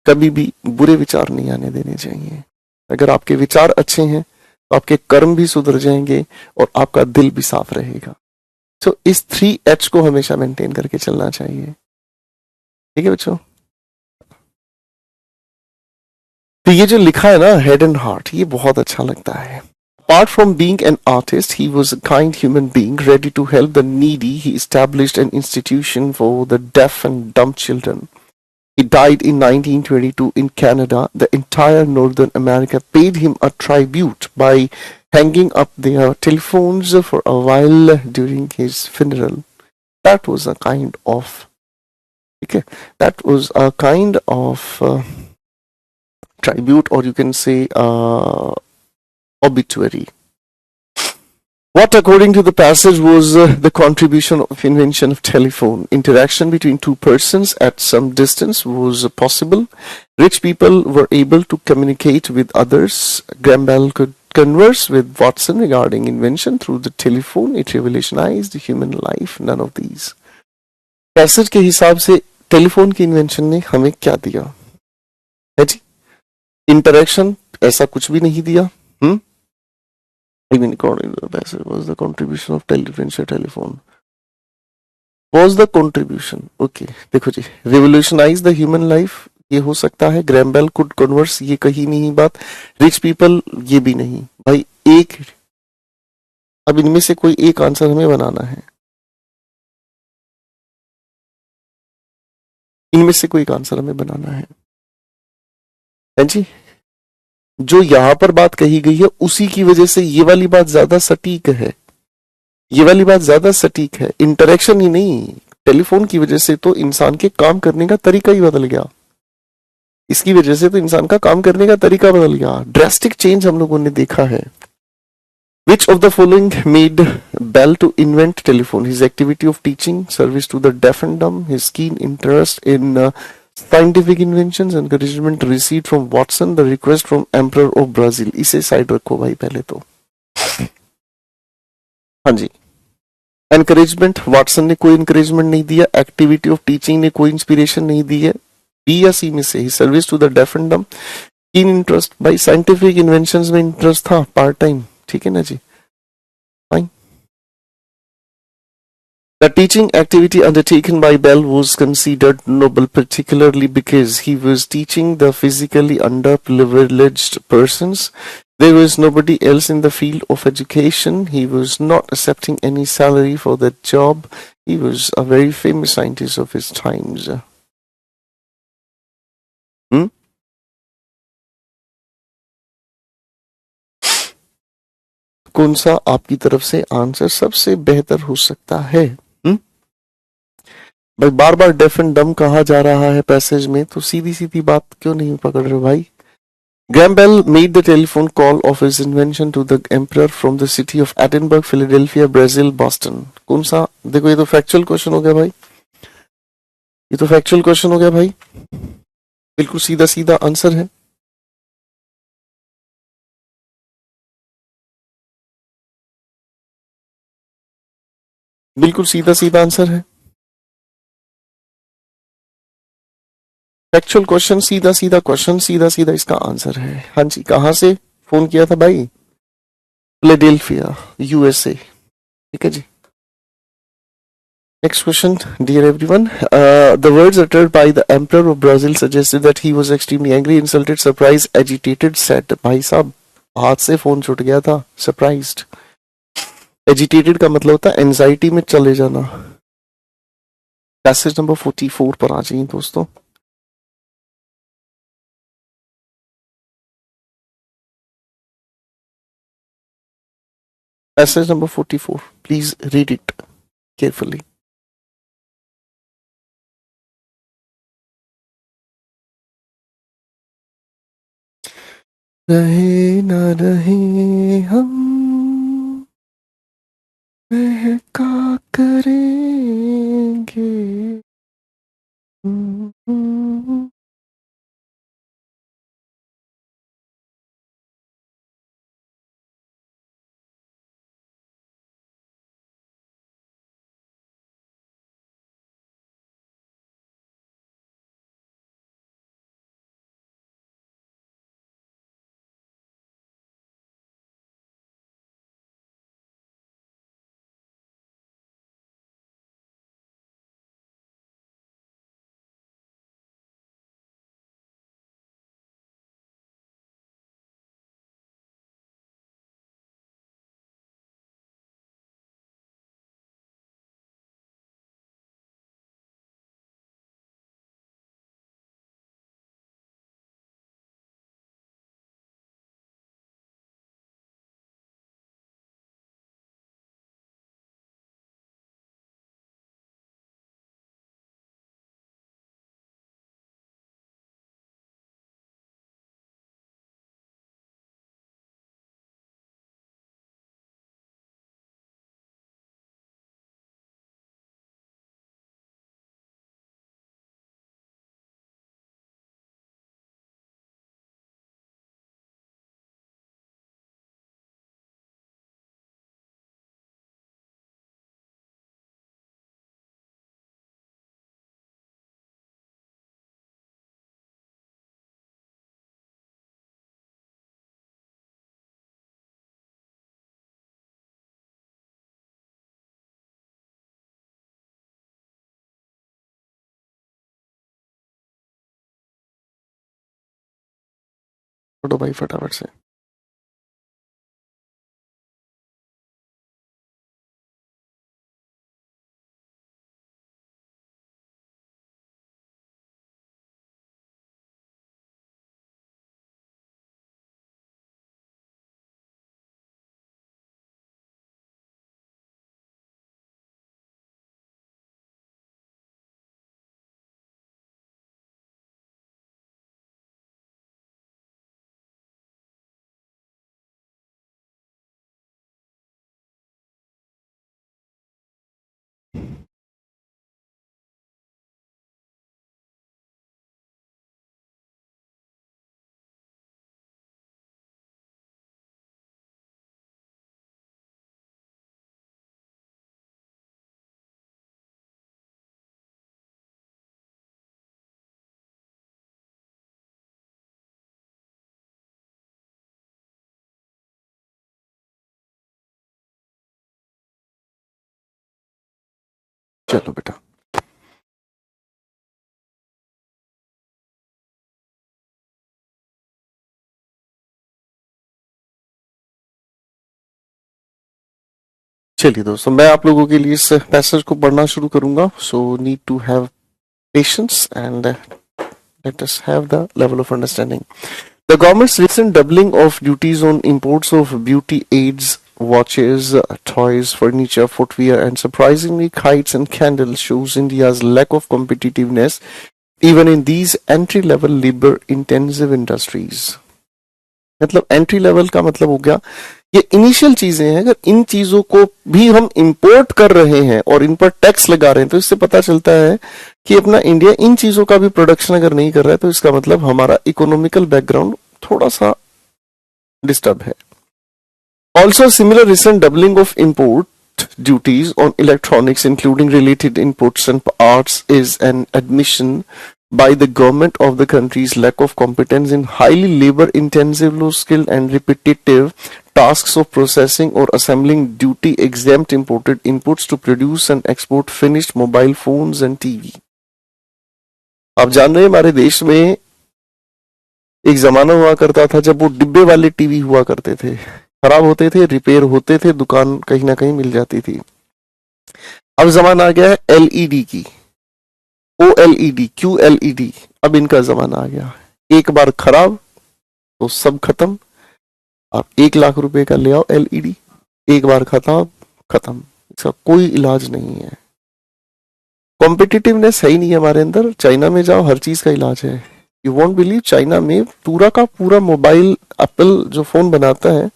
कभी भी बुरे विचार नहीं आने देने चाहिए। अगर आपके विचार अच्छे हैं तो आपके कर्म भी सुधर जाएंगे और आपका दिल भी साफ रहेगा। तो इस 3H को हमेशा मेंटेन करके चलना चाहिए। ठीक है बच्चों, तो ये जो लिखा है ना हेड एंड हार्ट, ये बहुत अच्छा लगता है। Apart from being an artist, he was a kind human being ready to help the needy. He established an institution for the deaf and dumb children. He died in 1922 in Canada. The entire Northern America paid him a tribute by hanging up their telephones for a while during his funeral. That was a kind of, okay, that was a kind of tribute, or you can say obituary. What, according to the passage, was the contribution of invention of telephone? Interaction between two persons at some distance was possible. Rich people were able to communicate with others. Graham Bell could converse with Watson regarding invention through the telephone. It revolutionized human life. None of these. Passage के हिसाब से telephone की invention ने हमें क्या दिया है जी? Interaction ऐसा कुछ भी नहीं दिया। I mean, according to the passage, was the contribution of telephone. Was the contribution, okay, देखो जी, revolutionize the human life, ये हो सकता है। ग्रैम बेल कुड कन्वर्स, ये कहीं नहीं बात। रिच पीपल, ये भी नहीं भाई। एक, अब इनमें से कोई एक आंसर हमें बनाना है। इनमें से कोई एक आंसर हमें बनाना है जी। जो यहां पर बात कही गई है उसी की वजह से ये वाली बात ज्यादा सटीक है। ये वाली बात ज्यादा सटीक है, इंटरेक्शन ही नहीं। टेलीफोन की वजह से तो इंसान के काम करने का तरीका ही बदल गया। इसकी वजह से तो इंसान का काम करने का तरीका बदल गया। ड्रास्टिक चेंज हम लोगों ने देखा है। Which of the following made Bell to invent telephone? His activity of teaching, service to the deaf and dumb, his keen interest in scientific inventions, encouragement received from Watson, the request from Emperor of Brazil. इसे side रखो भाई पहले तो। हाँ जी, encouragement, Watson ने कोई encouragement नहीं दिया। एक्टिविटी ऑफ टीचिंग ने कोई इंस्पिरेशन नहीं दी है। बी या सी में से ही service to the deaf and dumb, keen interest, भाई साइंटिफिक इन्वेंशंस में इंटरेस्ट था पार्ट टाइम। ठीक है ना जी, fine. The teaching activity undertaken by Bell was considered noble, particularly because he was teaching the physically underprivileged persons. There was nobody else in the field of education. He was not accepting any salary for that job. He was a very famous scientist of his times. कौन सा आपकी तरफ से answer सबसे बेहतर हो सकता है? भाई बार बार डेफ एंड डम कहा जा रहा है पैसेज में, तो सीधी सीधी बात क्यों नहीं पकड़ रहे हो भाई? Graham Bell made the telephone call of his invention to the emperor from the city of Edinburgh, Philadelphia, Brazil, Boston. कौन सा? देखो ये तो फैक्चुअल क्वेश्चन हो गया भाई, ये तो फैक्चुअल क्वेश्चन हो गया भाई, बिल्कुल सीधा सीधा आंसर है। बिल्कुल सीधा सीधा आंसर है, फैक्चुअल क्वेश्चन, सीधा सीधा क्वेश्चन, सीधा सीधा इसका आंसर है। हाँ जी, कहां से फोन किया था भाई? Philadelphia, USA. ठीक है जी। Next question, dear everyone. The words uttered by the Emperor of Brazil suggested that he was extremely angry, insulted, surprised, agitated, sad. भाई साहब हाथ से फोन छूट गया था। Surprised, agitated का मतलब होता है एंजाइटी में चले जाना। पैसेज नंबर 44 पर आ जाइए दोस्तों। Passage number 44. Please read it carefully. रहे ना रहे हम महका करेंगे पढ़ो भाई फटाफट से। चलो बेटा, चलिए दोस्तों, मैं आप लोगों के लिए इस पैसेज को पढ़ना शुरू करूंगा. So need to have patience and let us have the level of understanding. The government's recent doubling of duties on imports of beauty aids, watches, toys, furniture, footwear, and surprisingly kites and candles shows India's lack of competitiveness even in these entry-level labor-intensive industries. मतलब entry level का मतलब हो गया ये initial चीजें हैं. अगर इन चीजों को भी हम इंपोर्ट कर रहे हैं और इन पर टैक्स लगा रहे हैं तो इससे पता चलता है कि अपना इंडिया इन चीजों का भी प्रोडक्शन अगर नहीं कर रहा है तो इसका मतलब हमारा इकोनॉमिकल बैकग्राउंड थोड़ा सा डिस्टर्ब है. Also similar recent doubling of import duties on electronics including related inputs and parts is an admission by the government of the country's lack of competence in highly labor intensive, low skilled and repetitive tasks of processing or assembling duty exempt imported inputs to produce and export finished mobile phones and TV. आप जान रहे हैं हमारे देश में एक जमाना हुआ करता था जब वो डिब्बे वाले टीवी हुआ करते थे, खराब होते थे, रिपेयर होते थे, दुकान कहीं ना कहीं मिल जाती थी. अब जमाना आ गया है एलईडी की, ओएलईडी, क्यूएलईडी. अब इनका जमाना आ गया. एक बार खराब तो सब खत्म. आप 1 लाख रुपए का ले आओ एलईडी, एक बार खत्म. इसका कोई इलाज नहीं है. कॉम्पिटिटिवनेस है ही नहीं है हमारे अंदर. चाइना में जाओ, हर चीज का इलाज है. यू वोंट बिलीव, चाइना में पूरा का पूरा मोबाइल, एप्पल जो फोन बनाता है,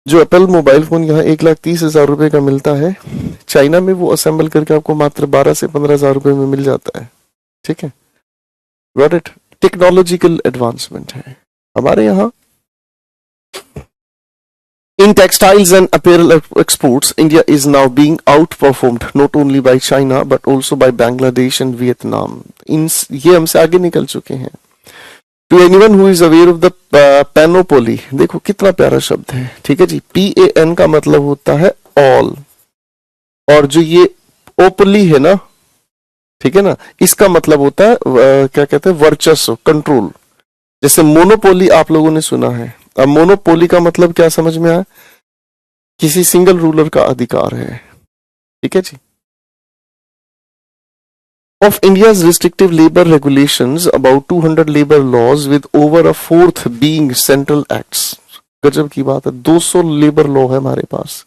जो एप्पल मोबाइल फोन यहाँ 1,30,000 रुपए का मिलता है, चाइना में वो असेंबल करके आपको मात्र 12 से 15,000 रुपए में मिल जाता है. ठीक है, गॉट इट. टेक्नोलॉजिकल एडवांसमेंट है हमारे यहाँ. In textiles and apparel exports, India is now being outperformed not only by China but also by Bangladesh and Vietnam. ये हमसे आगे निकल चुके हैं. To anyone who is aware of the panoply, देखो कितना प्यारा शब्द है. ठीक है जी, PAN का मतलब होता है all, और जो ये ओपली है ना, ठीक है ना, इसका मतलब होता है क्या कहते हैं, वर्चस्व, कंट्रोल. जैसे मोनोपोली आप लोगों ने सुना है. अब मोनोपोली का मतलब क्या समझ में आया? किसी सिंगल रूलर का अधिकार है. ठीक है जी. Of India's restrictive labor regulations, about 200 labor laws with over a fourth being central acts. गजब की बात है, 200 लेबर लॉ है हमारे पास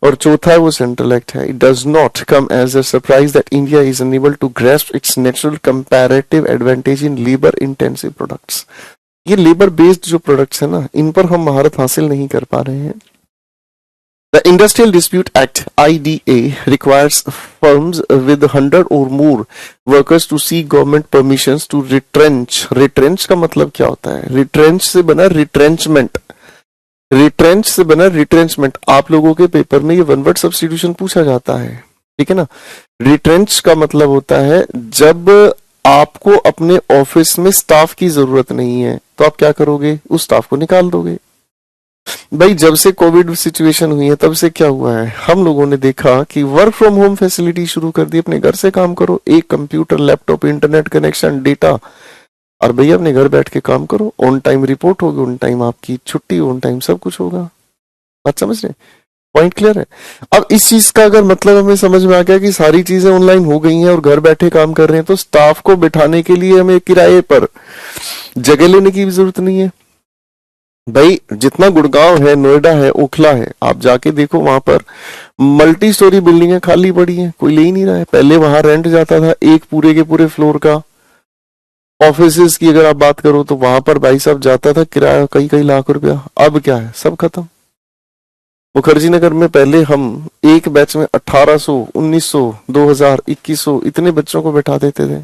और चौथा है वो सेंट्रल एक्ट है. It does not come as a surprise that India is unable to grasp its natural comparative advantage in labor intensive products. ये लेबर बेस्ड जो प्रोडक्ट्स है ना, इन पर हम महारत हासिल नहीं कर पा रहे हैं. The Industrial Dispute Act (IDA) requires firms with 100 or more workers to seek government permissions to retrench. Retrench का मतलब क्या होता है? Retrench से बना retrenchment. Retrench से बना retrenchment. आप लोगों के पेपर में ये वन वर्ड सब्स्टिट्यूशन पूछा जाता है. ठीक है ना. Retrench का मतलब होता है जब आपको अपने ऑफिस में स्टाफ की जरूरत नहीं है तो आप क्या करोगे? उस स्टाफ को निकाल दोगे. भाई जब से कोविड सिचुएशन हुई है तब से क्या हुआ है, हम लोगों ने देखा कि वर्क फ्रॉम होम फैसिलिटी शुरू कर दी. अपने घर से काम करो, एक computer, laptop, internet connection, data, और भैया अपने घर बैठ के काम करो, ऑन टाइम रिपोर्ट होगी, ऑन टाइम आपकी छुट्टी, ऑन टाइम सब कुछ होगा। बात समझ रहे हैं? पॉइंट क्लियर है? अब इस चीज का अगर मतलब हमें समझ में आ गया कि सारी चीजें ऑनलाइन हो गई हैं और घर बैठे काम कर रहे हैं, तो स्टाफ को बिठाने के लिए हमें किराए पर जगह लेने की भी जरूरत नहीं है। भाई जितना गुड़गांव है, नोएडा है, ओखला है, आप जाके देखो, वहां पर मल्टी स्टोरी बिल्डिंगें खाली पड़ी हैं, कोई ले ही नहीं रहा है। पहले वहां रेंट जाता था एक पूरे के पूरे फ्लोर का। ऑफिसेज की अगर आप बात करो तो वहां पर भाई साहब जाता था किराया कई कई लाख रुपया। अब क्या है, सब खत्म। मुखर्जी नगर में पहले हम एक बैच में 1800, 1900, 2000, 2100 इतने बच्चों को बैठा देते थे।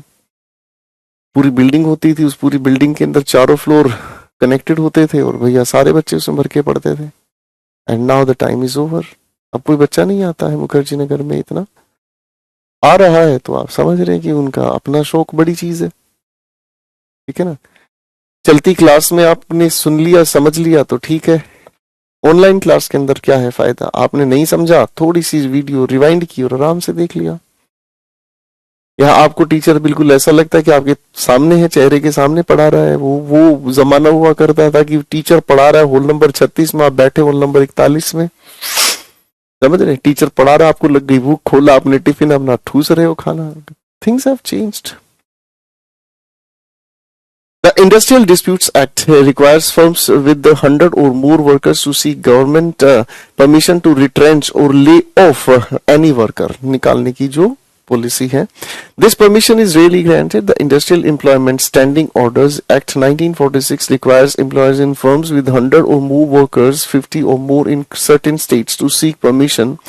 पूरी बिल्डिंग होती थी, उस पूरी बिल्डिंग के अंदर चारों फ्लोर कनेक्टेड होते थे और भैया सारे बच्चे उसमें भर के पढ़ते थे। And now the time is over. अब कोई बच्चा नहीं आता है मुखर्जी नगर में। इतना आ रहा है तो आप समझ रहे हैं कि उनका अपना शौक बड़ी चीज है, ठीक है ना। चलती क्लास में आपने सुन लिया, समझ लिया तो ठीक है। ऑनलाइन क्लास के अंदर क्या है फायदा, आपने नहीं समझा, थोड़ी सी वीडियो रिवाइंड की और आराम से देख लिया। यहाँ आपको टीचर बिल्कुल ऐसा लगता है कि आपके सामने है, चेहरे के सामने पढ़ा रहा है। वो जमाना हुआ करता था कि टीचर पढ़ा रहा है होल नंबर 36 में, आप बैठे होल नंबर 41 में। समझ रहे, टीचर पढ़ा रहा है, आपको लग गई भूख, खोला आपने टिफिन, अपना ठूस रहे हो खाना। Things have changed. The Industrial Disputes Act requires firms with 100 or more workers to seek government permission to retrench or lay off any worker. निकालने की जो पॉलिसी है, this permission is rarely granted. The Industrial Employment Standing Orders Act 1946 requires employers in firms with 100 or more workers, 50 or more in certain states, to seek permission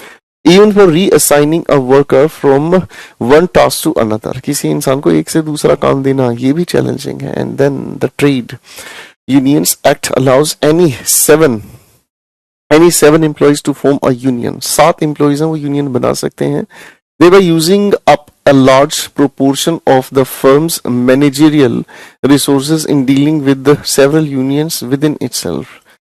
even for reassigning a worker from one task to another. किसी इंसान को एक से दूसरा काम देना ये भी चैलेंजिंग है. And then the Trade Unions Act allows any seven employees to form a union. 7 employees हैं वो union बना सकते हैं. They were using up a large proportion of the firm's managerial resources in dealing with the several unions within itself.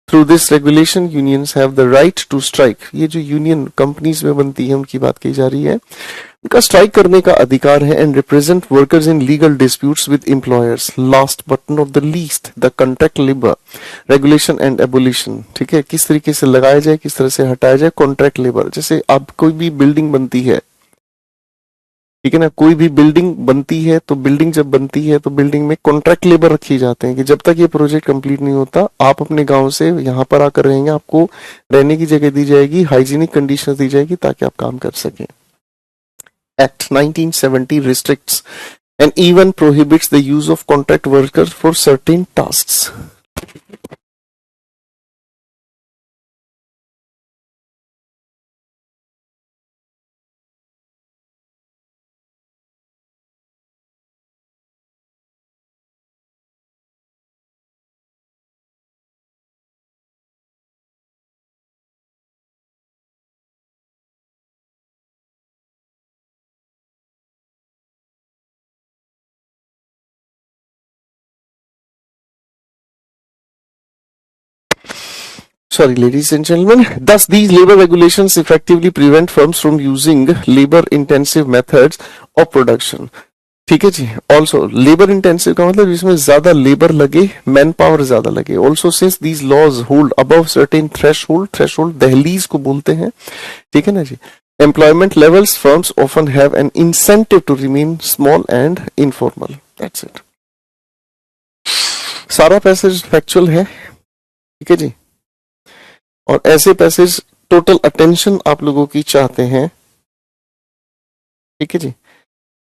Through this regulation, unions have the right to strike. ये जो union companies में बनती है उनकी बात की जा रही है, उनका स्ट्राइक करने का अधिकार है. And represent workers in legal disputes with employers. Last but not the least, the contract labour regulation and abolition. ठीक है, किस तरीके से लगाया जाए, किस तरह से हटाया जाए कॉन्ट्रैक्ट लेबर. जैसे अब कोई भी बिल्डिंग बनती है, ठीक है ना, कोई भी बिल्डिंग बनती है तो बिल्डिंग जब बनती है तो बिल्डिंग में कॉन्ट्रैक्ट लेबर रखी जाते हैं कि जब तक ये प्रोजेक्ट कंप्लीट नहीं होता आप अपने गांव से यहाँ पर आकर रहेंगे, आपको रहने की जगह दी जाएगी, हाइजीनिक कंडीशन दी जाएगी ताकि आप काम कर सकें. Act 1970 restricts and even prohibits the use of contract workers for certain tasks. Sorry, ladies and gentlemen. Thus, these labor regulations effectively prevent firms from using labor-intensive methods of production. ठीक है जी. Also labour intensive का मतलब जिसमें ज्यादा labour लगे, man power ज्यादा लगे. Also since these laws hold above certain threshold दहलीज को बोलते हैं, ठीक है ना जी. Employment levels, firms often have an incentive to remain small and informal. That's it. सारा पैसेज फैक्चुअल है, ठीक है जी. और ऐसे पैसेज टोटल अटेंशन आप लोगों की चाहते हैं, ठीक है जी.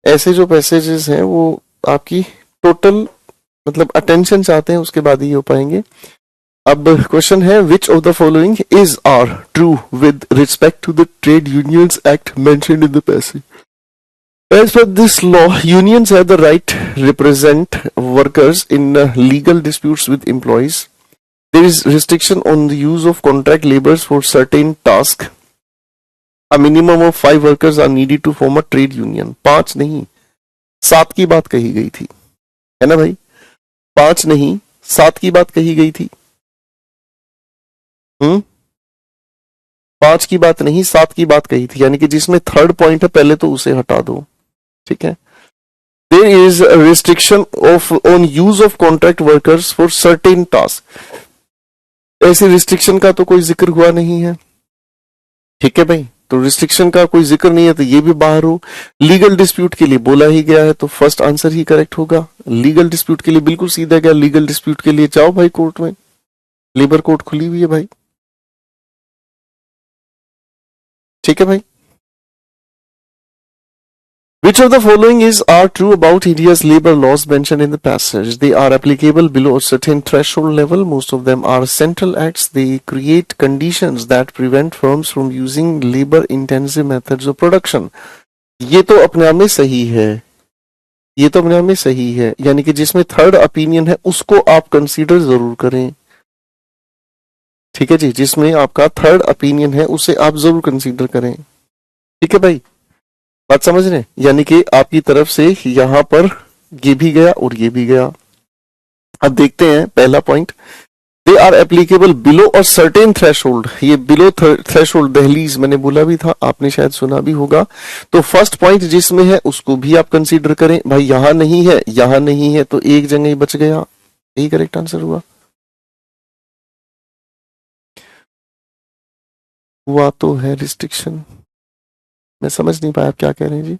ऐसे जो पैसेजेस हैं वो आपकी टोटल मतलब अटेंशन चाहते हैं, उसके बाद ही हो पाएंगे. अब क्वेश्चन है, which of the following is are true with respect to the trade unions act mentioned in the passage. As per this law, unions have the right to represent workers in legal disputes with employees. There is restriction on the use of contract laborers for certain tasks. A minimum of 5 workers are needed to form a trade union. 5 नहीं 7 की बात कही गई थी, है ना भाई. 5 नहीं 7 की बात कही गई थी. 5 की बात नहीं 7 की बात कही थी, यानी कि जिसमें थर्ड पॉइंट है पहले तो उसे हटा दो, ठीक है. There is a restriction of on use of contract workers for certain tasks. ऐसी रिस्ट्रिक्शन का तो कोई जिक्र हुआ नहीं है, ठीक है भाई, तो रिस्ट्रिक्शन का कोई जिक्र नहीं है तो ये भी बाहर हो। लीगल डिस्प्यूट के लिए बोला ही गया है तो फर्स्ट आंसर ही करेक्ट होगा। लीगल डिस्प्यूट के लिए बिल्कुल सीधा गया, लीगल डिस्प्यूट के लिए जाओ भाई कोर्ट में, लेबर कोर्ट खुली हुई है भाई, ठीक है भाई। Which of the following is are true about India's labor laws mentioned in the passage? They are applicable below a certain threshold level. Most of them are central acts. They create conditions that prevent firms from using labor-intensive methods of production. ये तो अपने आप में सही है, ये तो अपने आप में सही है, यानी कि जिसमें थर्ड ओपिनियन है उसको आप कंसीडर जरूर करें, ठीक है जी, जिसमें आपका थर्ड ओपिनियन है उसे आप जरूर कंसीडर करें, ठीक है भाई, बात समझ रहे हैं? यानी कि आपकी तरफ से यहां पर ये भी गया और ये भी गया। अब देखते हैं पहला point, they are applicable below और सर्टेन थ्रेशोल्ड, ये बिलो थ्रेशोल्ड दहलीज मैंने बोला भी था, आपने शायद सुना भी होगा। तो फर्स्ट पॉइंट जिसमें है उसको भी आप कंसीडर करें, भाई यहां नहीं है, यहां नहीं है, तो एक जगह ही बच गया, यही करेक्ट आंसर हुआ। हुआ तो है रिस्ट्रिक्शन, मैं समझ नहीं पाया आप क्या कह रहे हैं जी।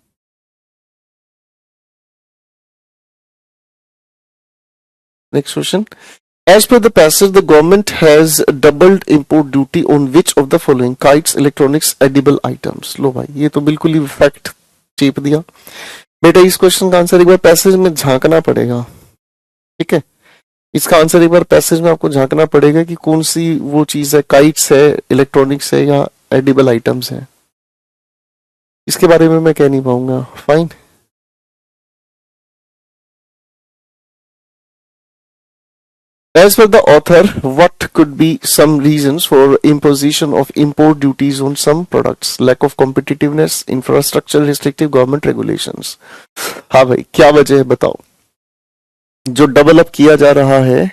Next question, as per the passage the government has doubled import duty on which of the following: kites, electronics, edible items। लो भाई ये तो बिल्कुल ही फैक्ट चेप दिया बेटा, इस क्वेश्चन का आंसर एक बार पैसेज में झांकना पड़ेगा, ठीक है, इसका आंसर एक बार पैसेज में आपको झांकना पड़ेगा कि कौन सी वो चीज है, काइट्स है, इलेक्ट्रॉनिक्स है या एडिबल आइटम्स है, इसके बारे में मैं कह नहीं पाऊंगा। Fine, as per the author, what could be some reasons for imposition of import duties on some products? Lack of competitiveness, infrastructure, restrictive government regulations। हाँ भाई क्या वजह है बताओ, जो डबल अप किया जा रहा है,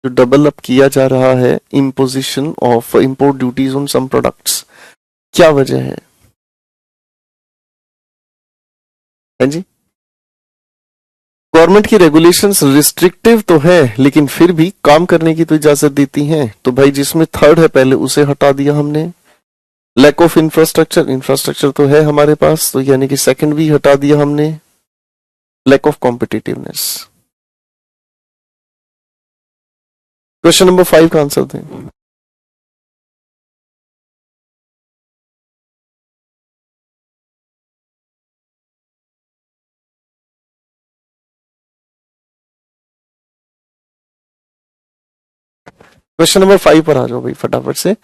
जो डबल अप किया जा रहा है imposition of import duties on some products, क्या वजह है जी? गवर्नमेंट की रेगुलेशंस रिस्ट्रिक्टिव तो है लेकिन फिर भी काम करने की तो इजाजत देती हैं, तो भाई जिसमें थर्ड है पहले उसे हटा दिया हमने। लैक ऑफ इंफ्रास्ट्रक्चर, इंफ्रास्ट्रक्चर तो है हमारे पास, तो यानी कि सेकंड भी हटा दिया हमने। Lack of competitiveness. Question number 5 का आंसर दें। क्वेश्चन नंबर 5 पर आ जाओ भाई फटाफट से।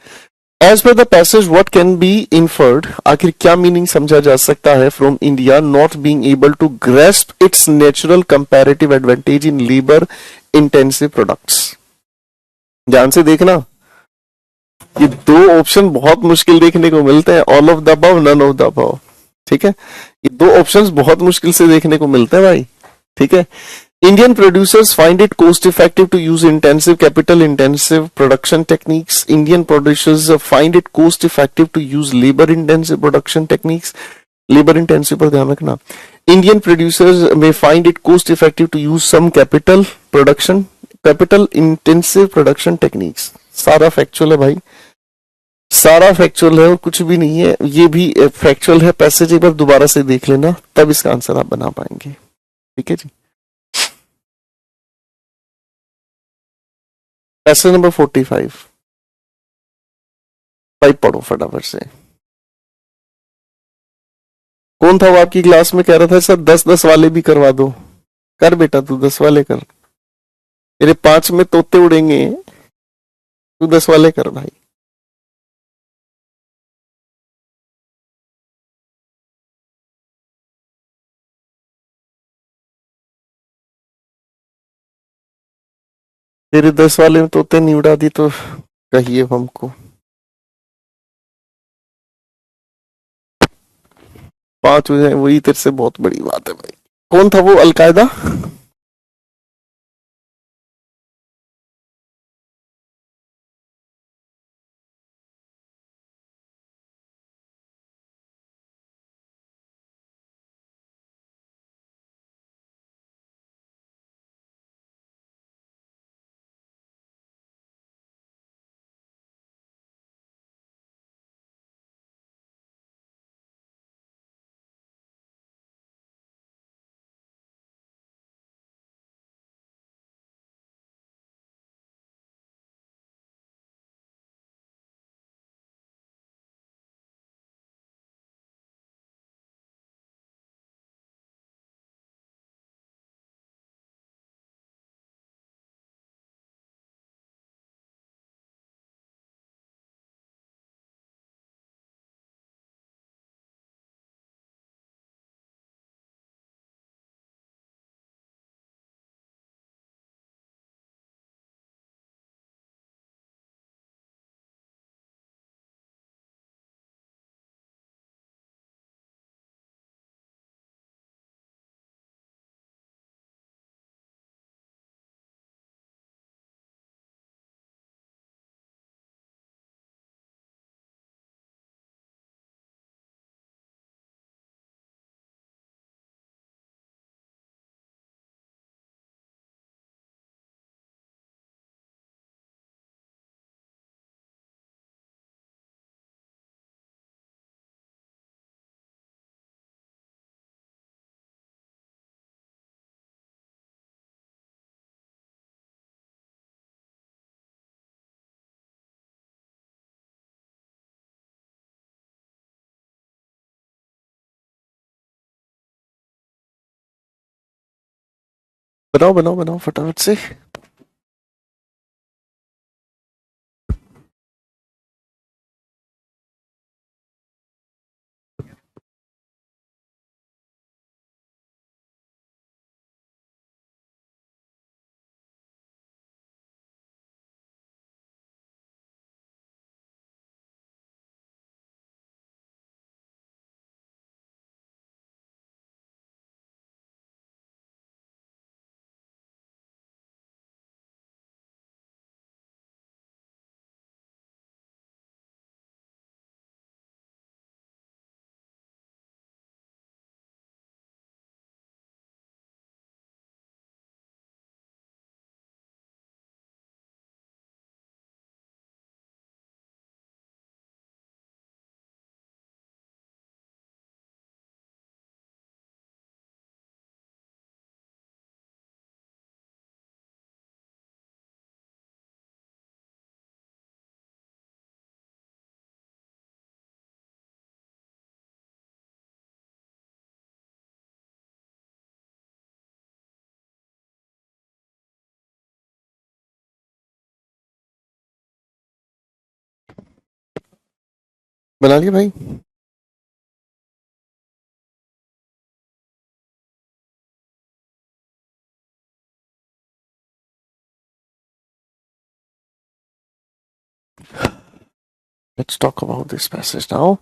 As per the passage what can be inferred, आखिर क्या मीनिंग समझा जा सकता है from India not being able to grasp its natural comparative advantage in labour intensive products. ध्यान से देखना, ये दो ऑप्शन बहुत मुश्किल देखने को मिलते हैं, all of the above, none of the above, ठीक है, ये दो ऑप्शंस बहुत मुश्किल से देखने को मिलते हैं भाई, ठीक है। Indian producers find it cost effective to use intensive capital intensive production techniques. Indian producers find it cost effective to use labor intensive production techniques. Labor intensive पर ध्यान रखना। Indian producers may find it cost effective to use some capital intensive production techniques। सारा factual है भाई, सारा factual है और कुछ भी नहीं है, ये भी फैक्चुअल है। पैसेज एक बार दोबारा से देख लेना तब इसका आंसर आप बना पाएंगे, ठीक है जी। पैसेज नंबर 45 भाई पढ़ो फटाफट से। कौन था वो आपकी क्लास में कह रहा था सर 10-10 वाले भी करवा दो? कर बेटा तू 10 वाले कर, तेरे 5 में तोते उड़ेंगे, तू 10 वाले कर भाई। तेरे 10 वाले में तोते नहीं उड़ा दी तो कहिए हमको। 5 हो जाए वही तेरे से बहुत बड़ी बात है भाई। कौन था वो अलकायदा? बनाओ बनाओ बनाओ फटाफट से। बना लिया भाई। Let's talk about this passage now.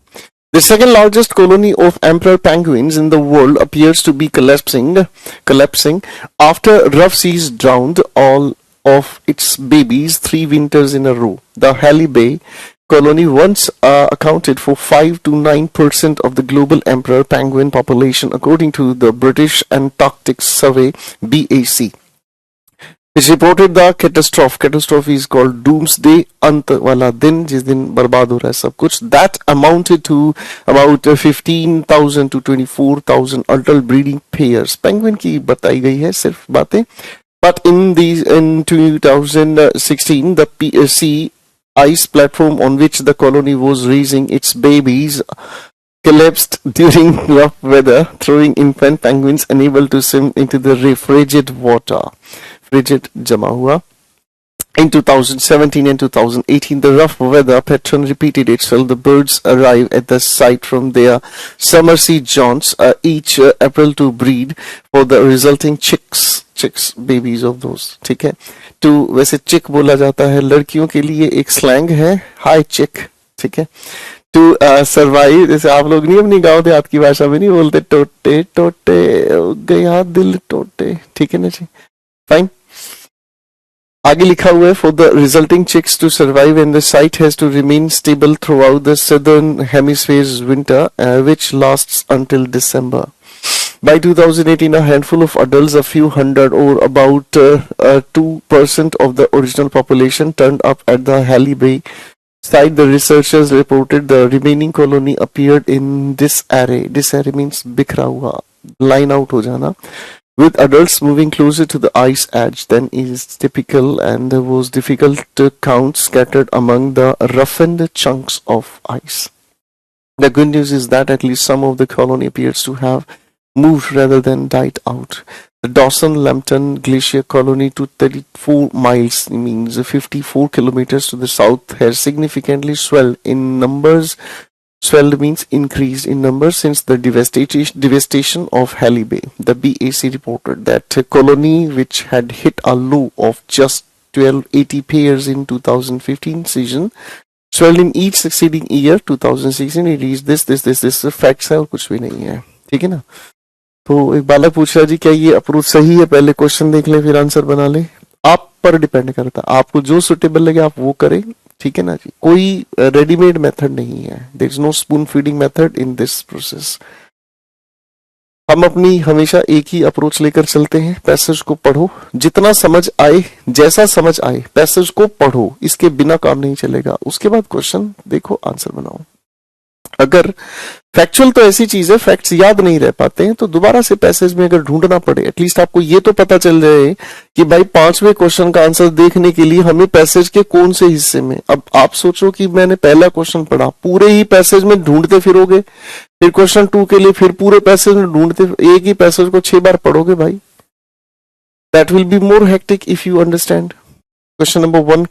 The second largest colony of emperor penguins in the world appears to be collapsing after rough seas drowned all of its babies 3 winters in a row. The Halley Bay colony once accounted for 5 to 9% of the global emperor penguin population, according to the British Antarctic Survey (BAC). It reported the catastrophe is called doomsday, अंत वाला दिन जिस दिन बर्बाद हो रहा है सब कुछ, that amounted to about 15,000 to 24,000 adult breeding pairs. Penguin की बताई गई है सिर्फ बातें, but in 2016 the PSC ice platform on which the colony was raising its babies collapsed during rough weather, throwing infant penguins unable to swim into the frigid water. Frigid जमा हुआ. In 2017 and 2018, the rough weather pattern repeated itself. The birds arrive at the site from their summer sea jaunts each April to breed for the resulting chicks babies of those. ठीक है, तो वैसे चिक बोला जाता है लड़कियों के लिए, एक स्लैंग है हाई चिक. ठीक है, टू सरवाइव, जैसे आप लोग नहीं अपनी गांव देहात की भाषा में नहीं बोलते टोटे टोटे गया दिल टोटे. ठीक है ना जी, फाइन. आगे लिखा हुआ है for the resulting chicks to survive and the site has to remain stable throughout the southern hemisphere's winter, which lasts until December. By 2018, a handful of adults, a few hundred or about 2% of the original population, turned up at the Halley Bay site. The researchers reported the remaining colony appeared in disarray. Disarray means बिखरा हुआ, line out हो जाना, with adults moving closer to the ice edge than is typical, and there was difficult to count scattered among the roughened chunks of ice. The good news is that at least some of the colony appears to have moved rather than died out. The Dawson-Lambton Glacier colony, to 34 miles, means 54 kilometers to the south, has significantly swelled in numbers. Swelled means increased in numbers since the devastation of Halley Bay. The BAC reported that a colony which had hit a low of just 1280 pairs in 2015 season swelled in each succeeding year. 2016 it reached this facts है और कुछ भी नहीं है. ठीक है ना. तो एक बालक पूछ रहा जी क्या ये अप्रोच सही है, पहले क्वेश्चन देख ले फिर आंसर बना ले. आप पर डिपेंड करता है, आपको जो सुटेबल लगे आप वो करें. ठीक है ना जी, कोई रेडीमेड मेथड नहीं है. There is no spoon feeding method in this process. हम अपनी हमेशा एक ही अप्रोच लेकर चलते हैं. पैसेज को पढ़ो, जितना समझ आए, जैसा समझ आए पैसेज को पढ़ो, इसके बिना काम नहीं चलेगा. उसके बाद क्वेश्चन देखो, आंसर बनाओ. अगर फैक्चुअल तो ऐसी चीज है, फैक्ट्स याद नहीं रह पाते हैं तो दोबारा से पैसेज में अगर ढूंढना पड़े, एटलीस्ट आपको ये तो पता चल जाए कि भाई 5वें क्वेश्चन का आंसर देखने के लिए हमें पैसेज के कौन से हिस्से में. अब आप सोचो कि मैंने पहला क्वेश्चन पढ़ा, पूरे ही पैसेज में ढूंढते फिरोगे, फिर क्वेश्चन 2 के लिए फिर पूरे पैसेज में ढूंढते, एक ही पैसेज को 6 बार पढ़ोगे भाई. That will be more hectic if you understand. Question number 1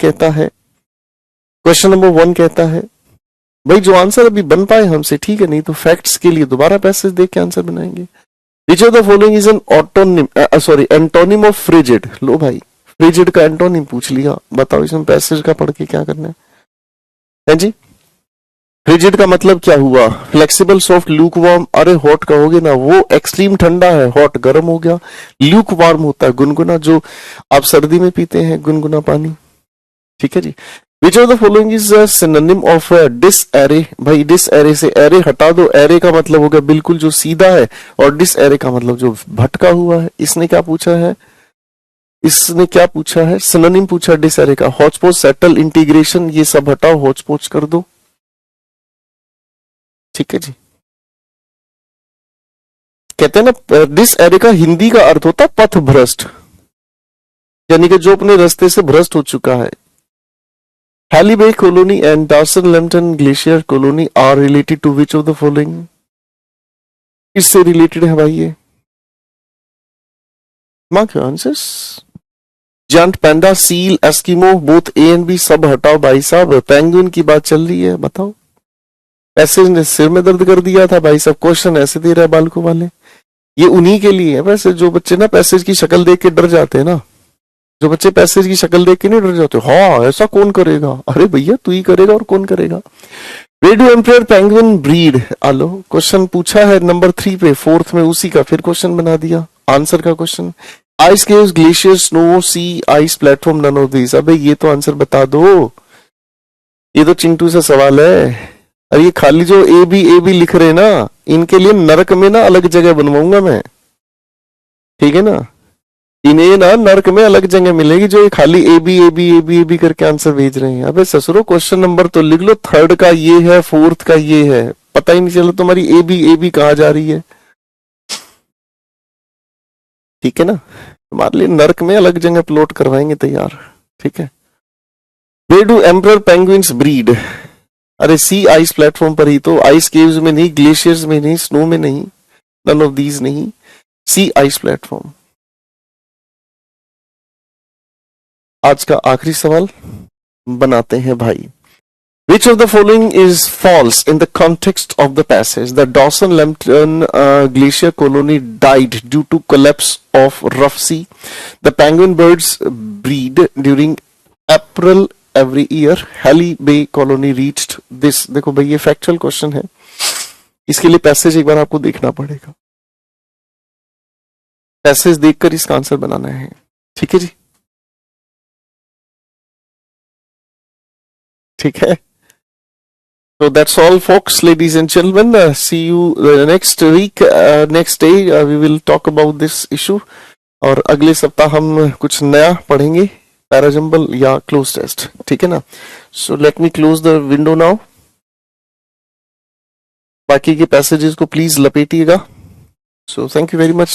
कहता है भाई जो आंसर अभी बन पाए हमसे ठीक है, नहीं तो फैक्ट्स के लिए दोबारा पैसेज देख के आंसर बनाएंगे। Which of the following is an antonym of frigid. लो भाई फ्रिजिड का एंटोनिम पूछ लिया, बताओ इसमें पैसेज का पढ़ के क्या करना है जी। फ्रिजिड का मतलब क्या हुआ? Flexible, soft, Luke warm. अरे हॉट कहोगे ना, वो एक्सट्रीम ठंडा है, हॉट गर्म हो गया। ल्यूक वार्म होता है गुनगुना, जो आप सर्दी में पीते हैं गुनगुना पानी, ठीक है जी। Which of the following is synonym of disarray. भाई डिसएरे से एरे हटा दो, एरे का मतलब हो गया बिल्कुल जो सीधा है, और डिसएरे का मतलब जो भटका हुआ है। इसने क्या पूछा है? सिनोनिम पूछा डिसएरे का। हॉचपॉच, सेटल, इंटीग्रेशन, ये सब हटाओ, हॉचपॉच कर दो, ठीक है जी। कहते हैं ना डिसएरे का हिंदी का अर्थ होता है पथ भ्रष्ट, यानी कि जो अपने रास्ते से भ्रष्ट हो चुका है। Halley Bay Colony and Dawson-Lambton Glacier Colony are related to which of the following? किससे रिलेटेड है भाई ये? Mark your answers. Giant panda, seal, Eskimo, both A and B, सब हटाओ भाई साहब। पेंगुइन की बात चल रही है, बताओ। पैसेज ने सिर में दर्द कर दिया था भाई साहब, क्वेश्चन ऐसे दे रहा है बालकों वाले। ये उन्हीं के लिए है वैसे, जो बच्चे ना पैसेज की शक्ल देख के डर जाते हैं ना, जो बच्चे पैसेज की शक्ल देख के नहीं डर जाते, हाँ ऐसा कौन करेगा, अरे भैया तू ही करेगा और कौन करेगा। Where do emperor penguin breed? आलो क्वेश्चन पूछा है नंबर 3 पे, 4th में उसी का फिर क्वेश्चन बना दिया, आंसर का question. Ice caves, glacier, snow, sea, ice platform, none of this. अबे ये तो आंसर बता दो, ये तो चिंटू से सवाल है। अरे ये खाली जो ए बी लिख रहे ना, इनके लिए नरक में ना अलग जगह बनवाऊंगा मैं, ठीक है ना। इन्हें ना नर्क में अलग जगह मिलेगी जो ये खाली ए बी करके आंसर भेज रहे हैं। अबे ससुरो क्वेश्चन नंबर तो लिख लो, 3rd का ये है, 4th का ये है, पता ही नहीं चला तुम्हारी ए बी कहाँ जा रही है, ठीक है ना। तुम्हारे लिए नर्क में अलग जगह प्लॉट करवाएंगे तैयार, ठीक है। Where do emperor penguins breed? अरे सी आइस प्लेटफॉर्म पर ही तो, आइस केव्स में नहीं, ग्लेशियर्स में नहीं, स्नो में नहीं, नन ऑफ दीज नहीं, सी आइस प्लेटफॉर्म। आज का आखिरी सवाल बनाते हैं भाई। Which of the following is false in the context of the passage? The Dawson-Lambton Glacier colony died due to collapse of rough sea. The penguin birds breed during April every year. Halley Bay colony reached this. देखो भाई ये factual question है, इसके लिए passage एक बार आपको देखना पड़ेगा, पैसेज देखकर इसका आंसर बनाना है, ठीक है जी, ठीक है। So that's all folks, ladies and gentlemen, see you next week, next day we will talk about this issue, और अगले सप्ताह हम कुछ नया पढ़ेंगे, पैराजंबल या क्लोज टेस्ट, ठीक है ना। So let me close the window now, बाकी के पैसेजेस को please लपेटिएगा। So thank you very much,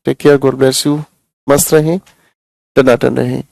take care, God bless you, मस्त रहें, टनाटन रहें।